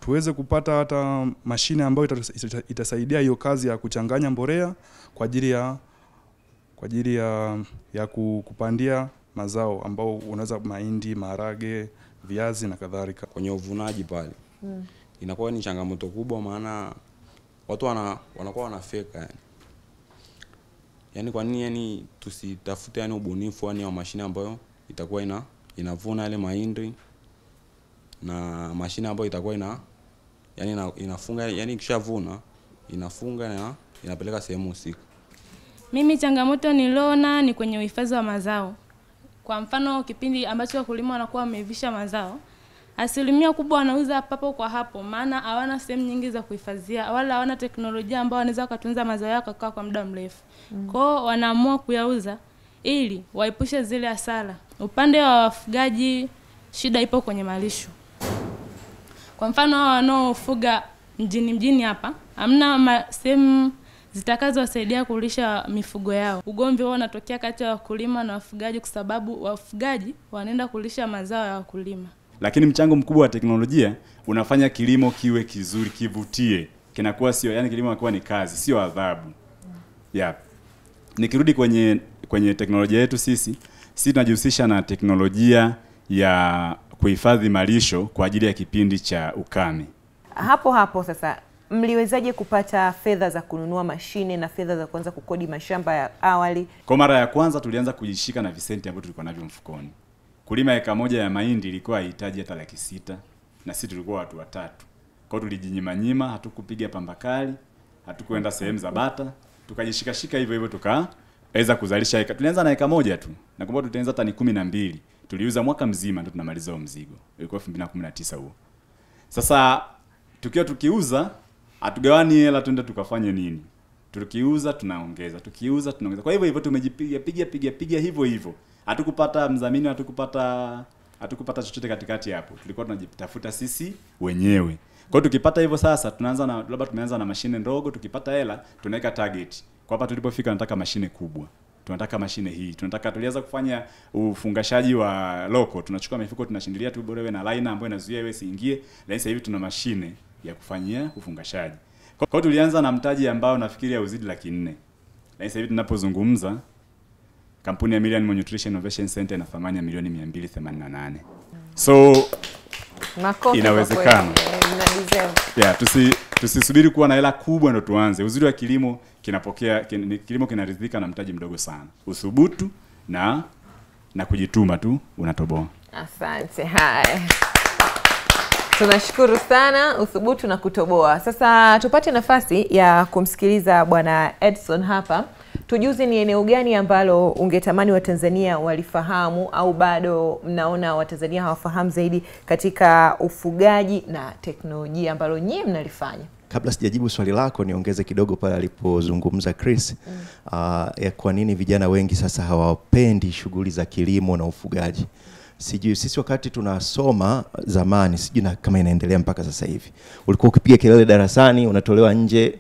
tuweze kupata hata mashine ambayo itasaidia hiyo kazi ya kuchanganya mbolea kwa ajili ya kupandia mazao ambao unaweza mahindi, maharage, viazi na kadhalika. Kwenye uvunaji pale inakuwa ni changamoto kubwa, maana watu wanakuwa wanafeka yani kwa nini yani tusitafute yani ubunifu yani wa mashine ambayo itakuwa inavuna yale mahindi, na mashine ambayo itakuwa inafunga yani kishavuna inafunga na inapeleka sehemu husika. Mimi changamoto niliona ni kwenye uhifadhi wa mazao. Kwa mfano kipindi ambacho wakulima wanakuwa wamevisha mazao, asilimia kubwa wanauza papo kwa hapo, maana hawana sehemu nyingi za kuhifadhia, wala hawana teknolojia ambayo wanaweza kutunza mazao yao kwa muda mrefu. Kwao wanaamua kuyauza ili waepushe zile hasara. Upande wa wafugaji shida ipo kwenye malisho. Kwa mfano wanaofuga mjini hapa, hamna sehemu zitakazowasaidia kulisha mifugo yao. Ugomvi wao unatokea kati ya wakulima na wafugaji kwa sababu wafugaji wanaenda kulisha mazao ya wakulima. Lakini mchango mkubwa wa teknolojia unafanya kilimo kiwe kizuri, kivutie. Kinakuwa sio, yani kilimo kinakuwa ni kazi, sio adhabu. Nikirudi kwenye teknolojia yetu sisi tunajihusisha na teknolojia ya kuhifadhi malisho kwa ajili ya kipindi cha ukame. Hapo sasa mliwezaje kupata fedha za kununua mashine na fedha za kuanza kukodi mashamba ya awali? Kwa mara ya kwanza tulianza kujishika na visenti ambavyo tulikuwa navyo mfukoni. Kulima eka moja ya mahindi ilikuwa inahitaji hata 600 na sisi tulikuwa watu 3. Kwa hiyo tulijinyima, hatukupiga pambakali, hatukwenda sehemu za bata, tukajishika hivyo tukaweza kuzalisha eka. Tulianza na eka moja tu. Nakumbuka tutaanza hata ni 12. Tuliuza mwaka mzima ndio tunamaliza huo mzigo. Ilikuwa 2019 huo. Sasa tukiuza hatugawani hela twende tukafanye nini? Tukiuza tunaongeza, tukiuza tunaongeza. Kwa hivyo piga hivyo. Hatukupata mdhamini, hatukupata chochote katikati hapo. Tulikuwa tunajitafuta sisi wenyewe. Kwa hiyo tukipata hivyo sasa tunaanza na labda tumeanza na mashine ndogo, tukipata hela tunaweka target. Kwa hapa tulipofika tunataka mashine kubwa. Tunataka mashine hii. Tulianza kufanya ufungashaji wa loko. Tunachukua mifuko tunashindilia tu bora iwe na liner ambayo inazuia iwe siingie. Lakini sasa hivi tuna mashine ya kufanyia ufungashaji. Kwa hiyo tulianza na mtaji ambao nafikiri hauzidi 400,000. Lakini sasa hivi tunapozungumza kampuni ya Million Nutrition Innovation Center ina thamani ya milioni 288. So inawezekana. Tusisubiri kuwa na hela kubwa ndo tuanze. Uzuri wa kilimo kilimo kinaridhika na mtaji mdogo sana. Uthubutu na kujituma tu unatoboa. Asante. Haya. Tunashukuru sana, uthubutu na kutoboa. Sasa tupate nafasi ya kumsikiliza Bwana Edson hapa. Tujuze ni eneo gani ambalo ungetamani Watanzania walifahamu au bado mnaona Watanzania hawafahamu zaidi katika ufugaji na teknolojia ambalo nyinyi mnalifanya? Kabla sijajibu swali lako niongeze kidogo pale alipozungumza Chris ya kwa nini vijana wengi sasa hawapendi shughuli za kilimo na ufugaji. Sijui sisi wakati tunasoma zamani, sijui na kama inaendelea mpaka sasa hivi. Ulikuwa ukipiga kelele darasani, unatolewa nje,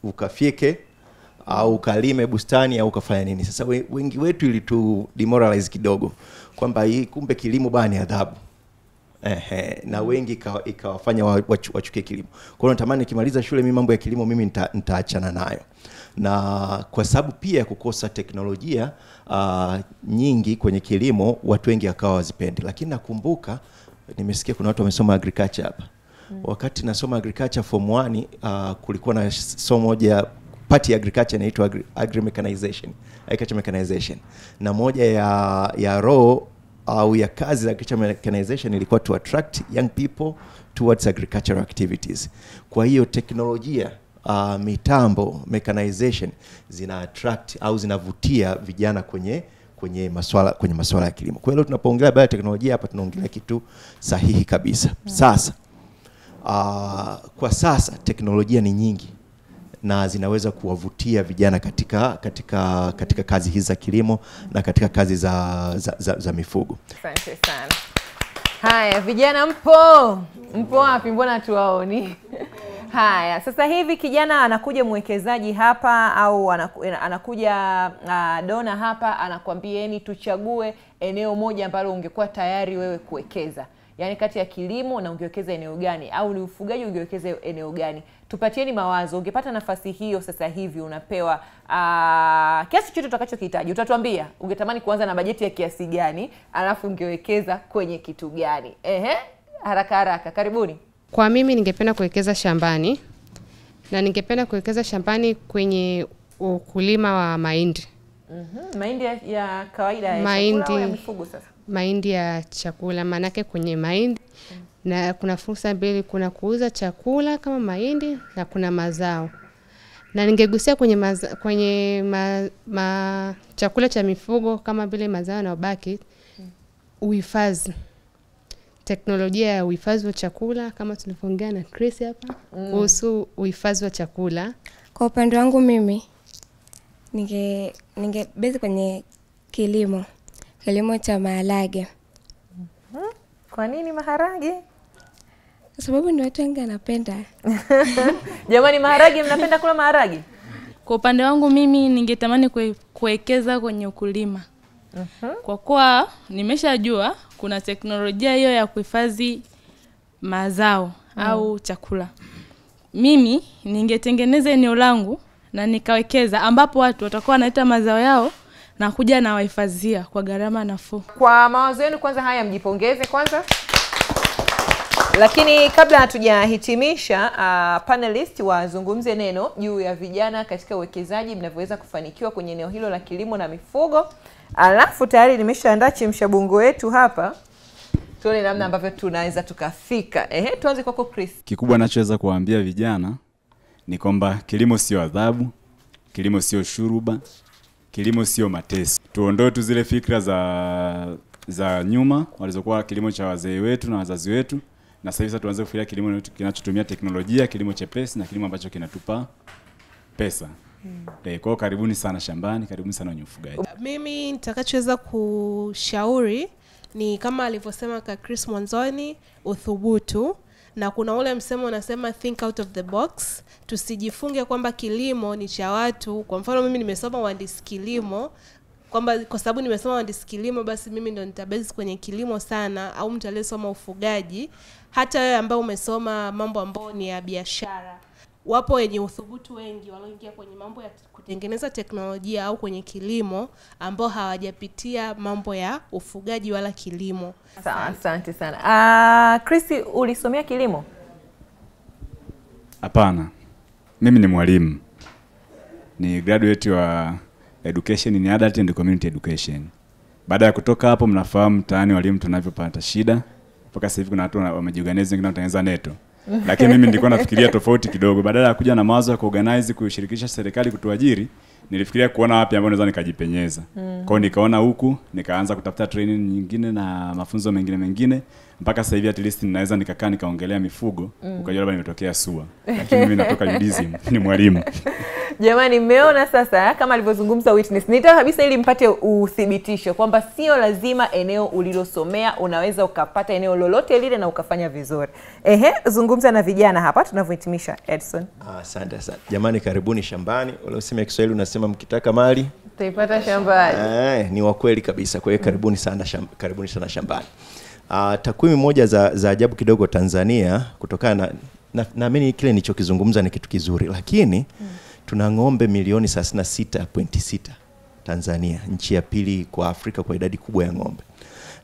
ukafyeke au kalime bustani au ukafanya nini. Sasa wengi wetu ilitu demoralize kidogo kwamba hii kumbe kilimo bani adhabu. Na wengi ikawafanya wachukie kilimo. Kwa hiyo natamani nikimaliza shule mimi mambo ya kilimo mimi nitaachana nayo. Na kwa sababu pia kukosa teknolojia nyingi kwenye kilimo watu wengi akawa wazipendi. Lakini nakumbuka nimesikia kuna watu wamesoma agriculture hapa. Wakati nasoma agriculture form 1 kulikuwa na somo moja party agriculture inaitwa agriculture mechanization. Na moja ya role au ya kazi za agriculture mechanization ilikuwa to attract young people towards agricultural activities. Kwa hiyo teknolojia, mitambo, mechanization zina attract au zinavutia vijana kwenye masuala ya kilimo. Kwa hiyo tunapoongelea habari ya teknolojia hapa tunaongelea kitu sahihi kabisa. Sasa kwa sasa teknolojia ni nyingi na zinaweza kuwavutia vijana katika kazi hizi za kilimo na katika kazi za mifugo. Asante sana. Haya, vijana mpo wapi? Mbona tuwaoni? Haya, sasa hivi kijana anakuja mwekezaji hapa au anakuja dona hapa, anakuambieni tuchague eneo moja ambalo ungekuwa tayari wewe kuwekeza. Yaani kati ya kilimo na ungewekeza eneo gani, au ni ufugaji ungewekeza eneo gani? Tupatieni mawazo. Ungepata nafasi hiyo sasa hivi, unapewa kiasi chochote utakachokihitaji. Utatuambia ungetamani kuanza na bajeti ya kiasi gani, alafu ungewekeza kwenye kitu gani. Haraka haraka, karibuni. Kwa mimi ningependa kuwekeza shambani, na ningependa kuwekeza shambani kwenye ukulima wa mahindi. Mahindi ya kawaida ya chakula au ya mifugo sasa? Mahindi ya chakula, manake kwenye mahindi na kuna fursa mbili, kuna kuuza chakula kama mahindi na kuna mazao. Na ningegusia kwenye chakula cha mifugo kama vile mazao na ubaki, uhifadhi. Teknolojia ya uhifadhi wa chakula kama tulivyoongea na Chris hapa kuhusu uhifadhi wa chakula. Kwa upande wangu mimi ningebezi kwenye kilimo cha maharage. Kwa nini maharage? Kwa sababu ni watu wengi wanapenda. Jamani, maharage, mnapenda kula maharage? Kwa upande wangu mimi ningetamani kuwekeza kwenye ukulima. Kwa kuwa nimeshajua kuna teknolojia hiyo ya kuhifadhi mazao au chakula. Mimi ningetengeneza eneo langu na nikawekeza, ambapo watu watakuwa wanaleta mazao yao na kuja na wahifadhia kwa gharama nafuu. Kwa mawazo yenu kwanza haya mjipongeze kwanza. Lakini kabla hatujahitimisha, panelist wazungumze neno juu ya vijana katika uwekezaji, mnavyoweza kufanikiwa kwenye eneo hilo la kilimo na mifugo. Alafu tayari nimeshaandaa chemshabongo wetu hapa. Tuone namna ambavyo tunaweza tukafika. Tuanze kwako Chris. Kikubwa ninachoweza kuwaambia vijana ni kwamba kilimo sio adhabu, kilimo sio shuruba, kilimo sio mateso. Tuondoe tu zile fikra za nyuma walizokuwa kilimo cha wazee wetu na wazazi wetu, na sasa tuanze kufikiria kilimo kinachotumia teknolojia, kilimo chepesi na kilimo ambacho kinatupa pesa. Kwa karibuni sana shambani, karibuni sana kwenye ufugaji. Mimi nitakachoweza kushauri ni kama alivyosema ka Chris mwanzoni, uthubutu. Na kuna ule msemo unasema think out of the box. Tusijifunge kwamba kilimo ni cha watu. Kwa mfano mimi nimesoma uhandisi kilimo, kwamba kwa sababu nimesoma uhandisi kilimo basi mimi ndo nitabase kwenye kilimo sana, au mtu aliyesoma ufugaji. Hata wewe ambao umesoma mambo ambayo ni ya biashara, wapo wenye uthubutu wengi walioingia kwenye mambo ya kutengeneza teknolojia au kwenye kilimo ambao hawajapitia mambo ya ufugaji wala kilimo. Asante sana. Chris, ulisomea kilimo? Hapana. Mimi ni mwalimu. Ni graduate wa education in adult and community education. Baada ya kutoka hapo, mnafahamu mtaani walimu tunavyopata shida. Mpaka sasa hivi kuna watu wamejiorganize, wengine wanatengeneza neto. Lakini mimi nilikuwa nafikiria tofauti kidogo. Badala ya kuja na mawazo ya kuorganize, kushirikisha serikali kutuajiri, nilifikiria kuona wapi ambapo naweza nikajipenyeza. Kwa hiyo nikaona huku, nikaanza kutafuta training nyingine na mafunzo mengine mpaka sasa hivi at least ninaweza nikakaa nikaongelea mifugo, ukajua labda nimetokea SUA. Lakini mimi natoka UDSM, ni mwalimu. Jamani, mmeona sasa kama alivyozungumza Witness. Nitaka kabisa ili mpate uthibitisho kwamba sio lazima eneo ulilosomea, unaweza ukapata eneo lolote lile na ukafanya vizuri. Zungumza na vijana hapa tunavyohitimisha Edson. Asante sana. Jamani, karibuni shambani. Wale useme Kiswahili unasema mkitaka mali utaipata shambani. Ni wa kweli kabisa. Kwa hiyo karibuni sana shambani. Takwimu moja za ajabu kidogo Tanzania, kutokana naamini kile nilichokizungumza ni kitu kizuri, lakini tuna ng'ombe milioni 36.6 Tanzania, nchi ya pili kwa Afrika kwa idadi kubwa ya ng'ombe.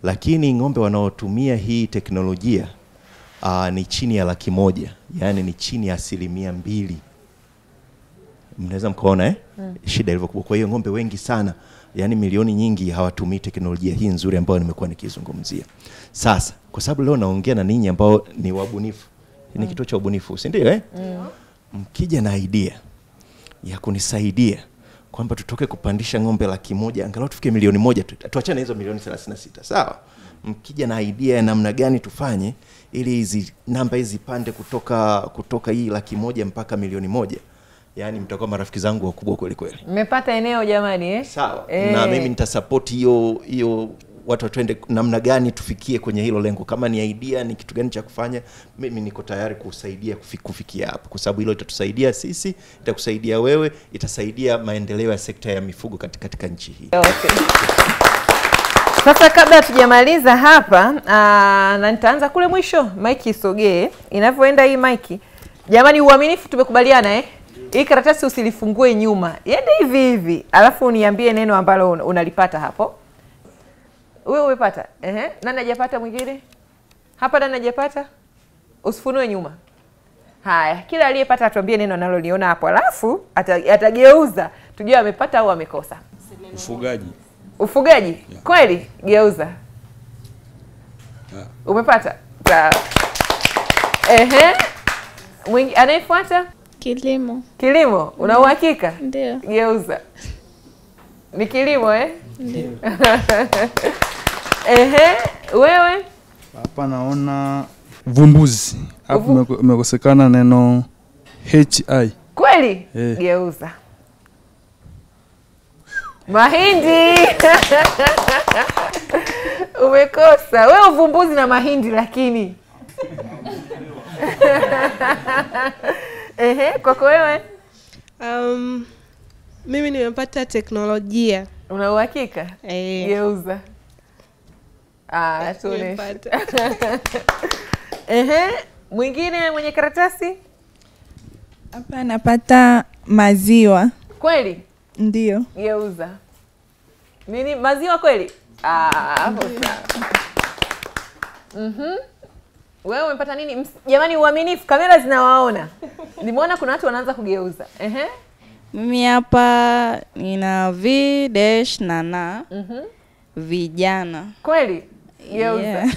Lakini ng'ombe wanaotumia hii teknolojia ni chini ya 100,000, yani ni chini ya 2%. Mnaweza mkaona shida ilivyo kubwa. Kwa hiyo ng'ombe wengi sana, yani milioni nyingi, hawatumii teknolojia hii nzuri ambayo nimekuwa nikizungumzia. Sasa kwa sababu leo naongea na ninyi ambao ni wabunifu, ni kituo cha ubunifu, si ndio mkija na idea ya kunisaidia kwamba tutoke kupandisha ng'ombe 100,000 angalau tufike milioni 1, tuachane hizo milioni 36, sawa? Mkija na idea ya namna gani tufanye ili hizi namba hizi pande kutoka hii 100,000 mpaka milioni 1, yani mtakuwa marafiki zangu wakubwa kweli kweli. Mmepata eneo jamani Sawa. Na mimi nitasupport hiyo watu twende namna gani tufikie kwenye hilo lengo, kama ni idea, ni kitu gani cha kufanya, mimi niko tayari kusaidia kufikia hapo, kwa sababu hilo itatusaidia sisi, itakusaidia wewe, itasaidia maendeleo ya sekta ya mifugo katika nchi hii. Okay. Sasa kabla tujamaliza hapa, na nitaanza kule mwisho, maiki isogee. Inavyoenda hii maiki. Jamani, uaminifu tumekubaliana Hii karatasi usilifungue nyuma. Yende hivi hivi. Alafu uniambie neno ambalo unalipata hapo. Wewe umepata? Nani hajapata mwingine? Hapa nani hajapata? Usifunue nyuma. Haya, kila aliyepata atuambie neno analoliona hapo. Alafu atageuza tujue amepata au amekosa. Ufugaji. Ufugaji? Yeah. Kweli? Geuza. Yeah. Umepata? Sawa. Mwingi anayefuata? Kilimo. Kilimo? Una uhakika? Ndio. Geuza. Ni kilimo Ndio. Wewe? Hapa naona vumbuzi. Hapo umekosekana neno HI. Kweli? Geuza. Mahindi. Umekosa. Wewe uvumbuzi na mahindi lakini. Kwako wewe? Mimi nimepata teknolojia. Una uhakika? Geuza. Tuoneshe. Mwingine mwenye karatasi? Hapa napata maziwa. Kweli? Ndio. Geuza. Nini maziwa kweli? Hapo sawa. Wewe umepata nini? Jamani, uaminifu, kamera zinawaona. Nimeona kuna watu wanaanza kugeuza. Mimi hapa nina V- na na. Vijana. Kweli? Geuza. Yeah.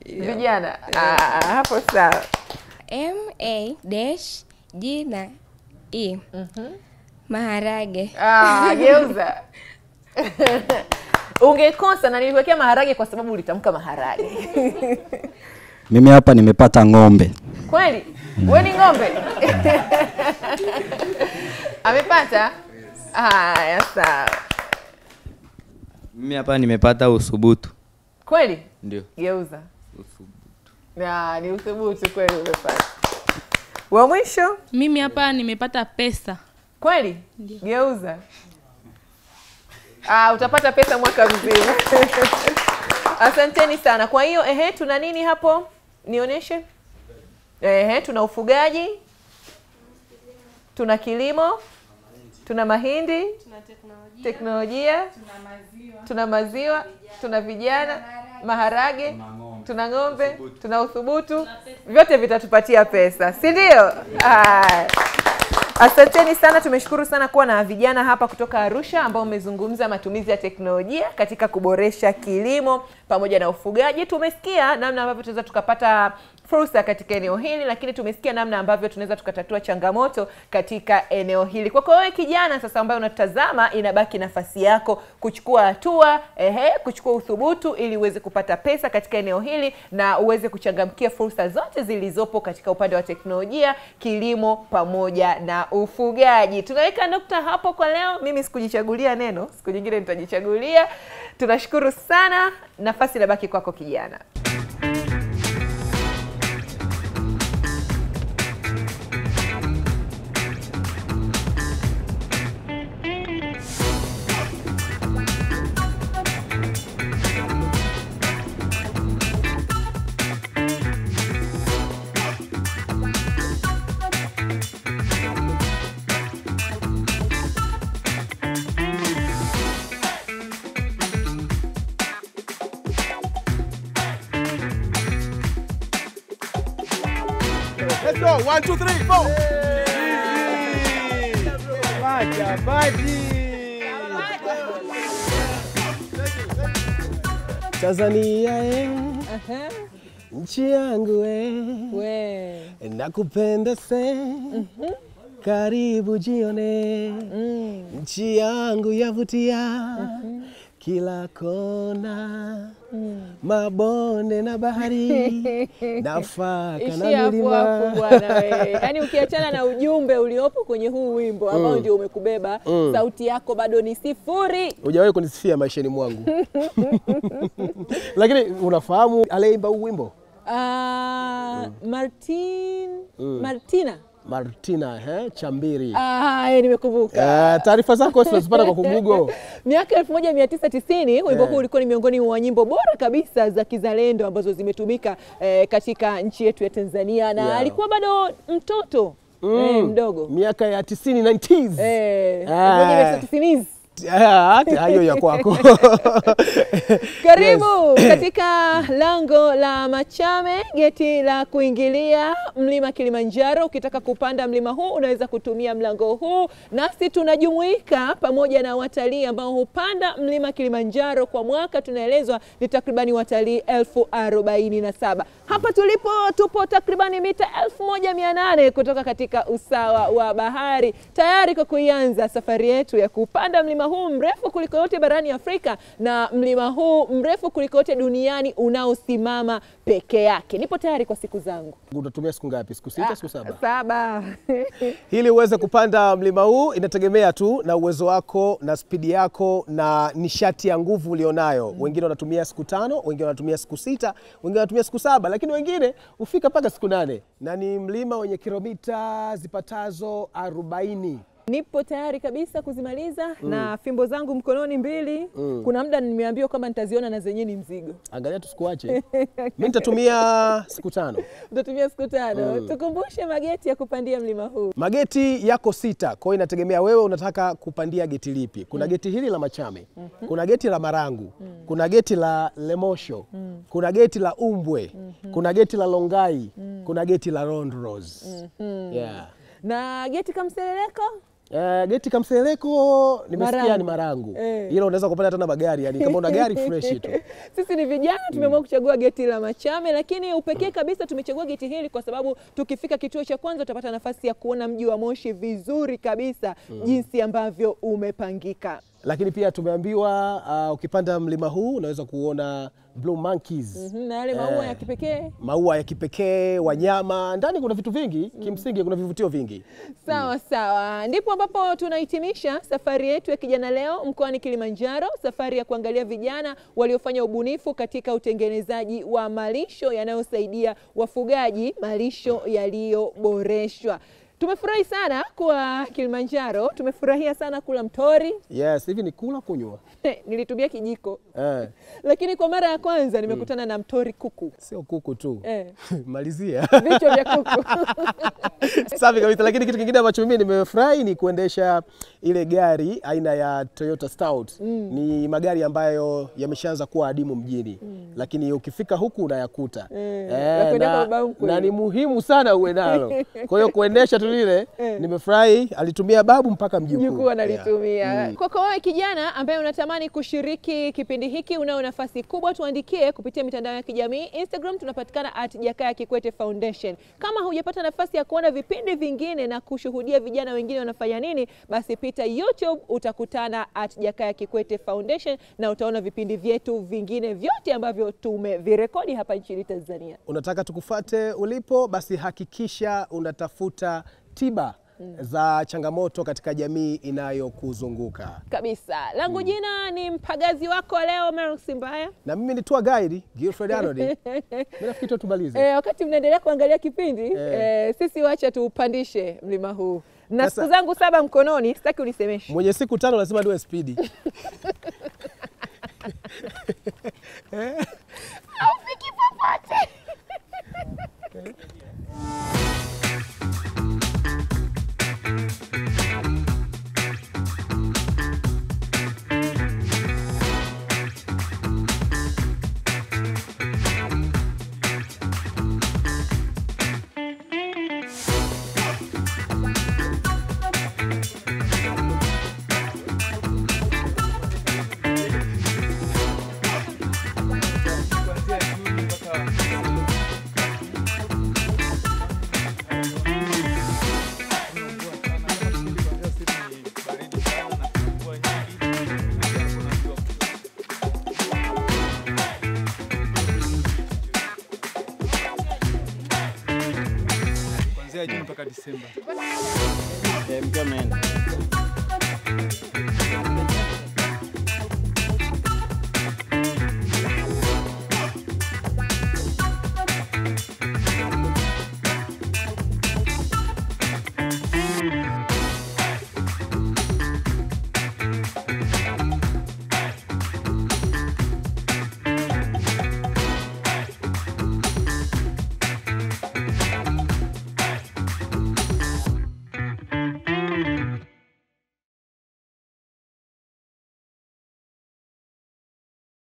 Vijana. Hapo sawa. M-A-G na E. Maharage. Geuza. Ungekosa na niliwekea maharage kwa sababu ulitamka maharage. Mimi hapa nimepata ng'ombe. Kweli? Wewe ni ng'ombe? Amepata? Sawa. Mimi hapa nimepata uthubutu. Kweli? Ndio. Geuza. Uthubutu. Ni uthubutu kweli umepata. Wa mwisho? Mimi hapa nimepata pesa. Kweli? Ndio. Geuza. Utapata pesa mwaka mzima. Asanteni sana. Kwa hiyo tuna nini hapo? Nionyeshe. Tuna ufugaji. Tuna kilimo. Tuna mahindi. Tuna teknolojia. Tuna maziwa. Tuna vijana. Maharage. Tuna ng'ombe. Tuna uthubutu. Vyote vitatupatia pesa. Si ndio? Asanteni sana, tumeshukuru sana kuwa na vijana hapa kutoka Arusha ambao wamezungumza matumizi ya teknolojia katika kuboresha kilimo pamoja na ufugaji. Tumesikia namna ambavyo tunaweza tukapata fursa katika eneo hili, lakini tumesikia namna ambavyo tunaweza tukatatua changamoto katika eneo hili. Kwa wewe kijana sasa ambaye unatazama, inabaki nafasi yako kuchukua hatua, kuchukua uthubutu ili uweze kupata pesa katika eneo hili na uweze kuchangamkia fursa zote zilizopo katika upande wa teknolojia, kilimo pamoja na ufugaji. Tunaweka nukta hapo kwa leo. Mimi sikujichagulia neno, siku nyingine nitajichagulia. Tunashukuru sana. Nafasi inabaki kwako kijana. Let's go. 1, 2, 3, 4. Tanzania nchi yangu nakupenda karibu jione nchi yangu yavutia kila kona, mabonde na bahari, nafaka na Ishia hapo milima. hapo bwana wewe. Yaani ukiachana na ujumbe uliopo kwenye huu wimbo ambao ndio umekubeba, sauti yako bado ni sifuri. Hujawahi kunisifia maishani mwangu. Lakini unafahamu aliyeimba huu wimbo? Martina Chambiri. Nimekumbuka. Taarifa zako tunazipata kwa Google. Miaka 1990 wimbo huu ulikuwa ni miongoni mwa nyimbo bora kabisa za kizalendo ambazo zimetumika katika nchi yetu ya Tanzania na alikuwa bado mtoto mdogo. Miaka ya 90s. 1990s. Hayo ya kwako. Karibu katika lango la Machame, geti la kuingilia mlima Kilimanjaro. Ukitaka kupanda mlima huu unaweza kutumia mlango huu, nasi tunajumuika pamoja na watalii ambao hupanda mlima Kilimanjaro kwa mwaka. Tunaelezwa ni takribani watalii 1047. Hapa tulipo tupo takribani mita 1800 kutoka katika usawa wa bahari, tayari kwa kuianza safari yetu ya kupanda mlima huu mrefu kuliko yote barani Afrika na mlima huu mrefu kuliko yote duniani unaosimama peke yake. Nipo tayari kwa siku zangu. Utatumia siku ngapi? Siku 6, siku 7? 7. Ili uweze kupanda mlima huu inategemea tu na uwezo wako na spidi yako na nishati ya nguvu ulionayo. Wengine wanatumia siku 5, wengine wanatumia siku 6, wengine wanatumia siku 7, lakini wengine hufika mpaka siku 8. Na ni mlima wenye kilomita zipatazo 40. Nipo tayari kabisa kuzimaliza na fimbo zangu mkononi 2. Kuna muda nimeambiwa kwamba nitaziona na zenyewe ni mzigo. Angalia tusikuache. Mimi nitatumia siku 5. Utatumia siku 5. Tukumbushe mageti ya kupandia mlima huu. Mageti yako 6. Kwa hiyo inategemea wewe unataka kupandia geti lipi. Kuna geti hili la Machame, kuna geti la Marangu, kuna geti la Lemosho, kuna geti la Umbwe, kuna geti la Longai, kuna geti la Rondros. Na geti Kamseleleko? Geti Kamseleleko nimesikia ni Marangu. Hilo unaweza kupata hata na magari, yani kama una gari fresh tu. Sisi ni vijana tumeamua kuchagua geti la Machame, lakini upekee kabisa tumechagua geti hili kwa sababu tukifika kituo cha kwanza utapata nafasi ya kuona mji wa Moshi vizuri kabisa jinsi ambavyo umepangika. Lakini pia tumeambiwa ukipanda mlima huu unaweza kuona blue monkeys. Na yale maua ya kipekee. Maua ya kipekee, wanyama, ndani kuna vitu vingi, kimsingi kuna vivutio vingi. Sawa sawa. Ndipo ambapo tunahitimisha safari yetu ya kijana leo mkoani Kilimanjaro, safari ya kuangalia vijana waliofanya ubunifu katika utengenezaji wa malisho yanayosaidia wafugaji, malisho yaliyoboreshwa. Tumefurahi sana kwa Kilimanjaro, tumefurahia sana kula mtori. Yes, hivi ni kula kunywa. Nilitumia kijiko. Lakini kwa mara ya kwanza nimekutana na mtori kuku. Sio kuku tu. Malizia. Vichwa vya kuku. Safi kabisa, lakini kitu kingine ambacho mimi nimefurahi ni kuendesha ile gari aina ya Toyota Stout. Ni magari ambayo yameshaanza kuwa adimu mjini. Lakini ukifika huku unayakuta. Na ni muhimu sana uwe nalo. Kwa hiyo kuendesha tu lile nimefurahi, alitumia babu mpaka mjukuu. Mjukuu analitumia. Kwa wewe kijana ambaye unatamani kushiriki kipindi hiki, unao nafasi kubwa, tuandikie kupitia mitandao ya kijamii. Instagram tunapatikana @Jakaya Kikwete Foundation. Kama hujapata nafasi ya kuona vipindi vingine na kushuhudia vijana wengine wanafanya nini, basi pita YouTube utakutana @Jakaya Kikwete Foundation na utaona vipindi vyetu vingine vyote ambavyo tumevirekodi hapa nchini Tanzania. Unataka tukufuate ulipo, basi hakikisha unatafuta tiba za changamoto katika jamii inayokuzunguka. Kabisa. Langu jina ni mpagazi wako leo Meryl Simbaya. Na mimi ni tour guide Gilfred Arnold. Mimi nafikiri tumalize. Wakati mnaendelea kuangalia kipindi, sisi wacha tupandishe mlima huu. Na siku zangu 7 mkononi, sitaki unisemeshe. Mwenye siku 5 lazima niwe speedy. Aufiki popote. mpaka Disemba. Mkiwa mnaenda.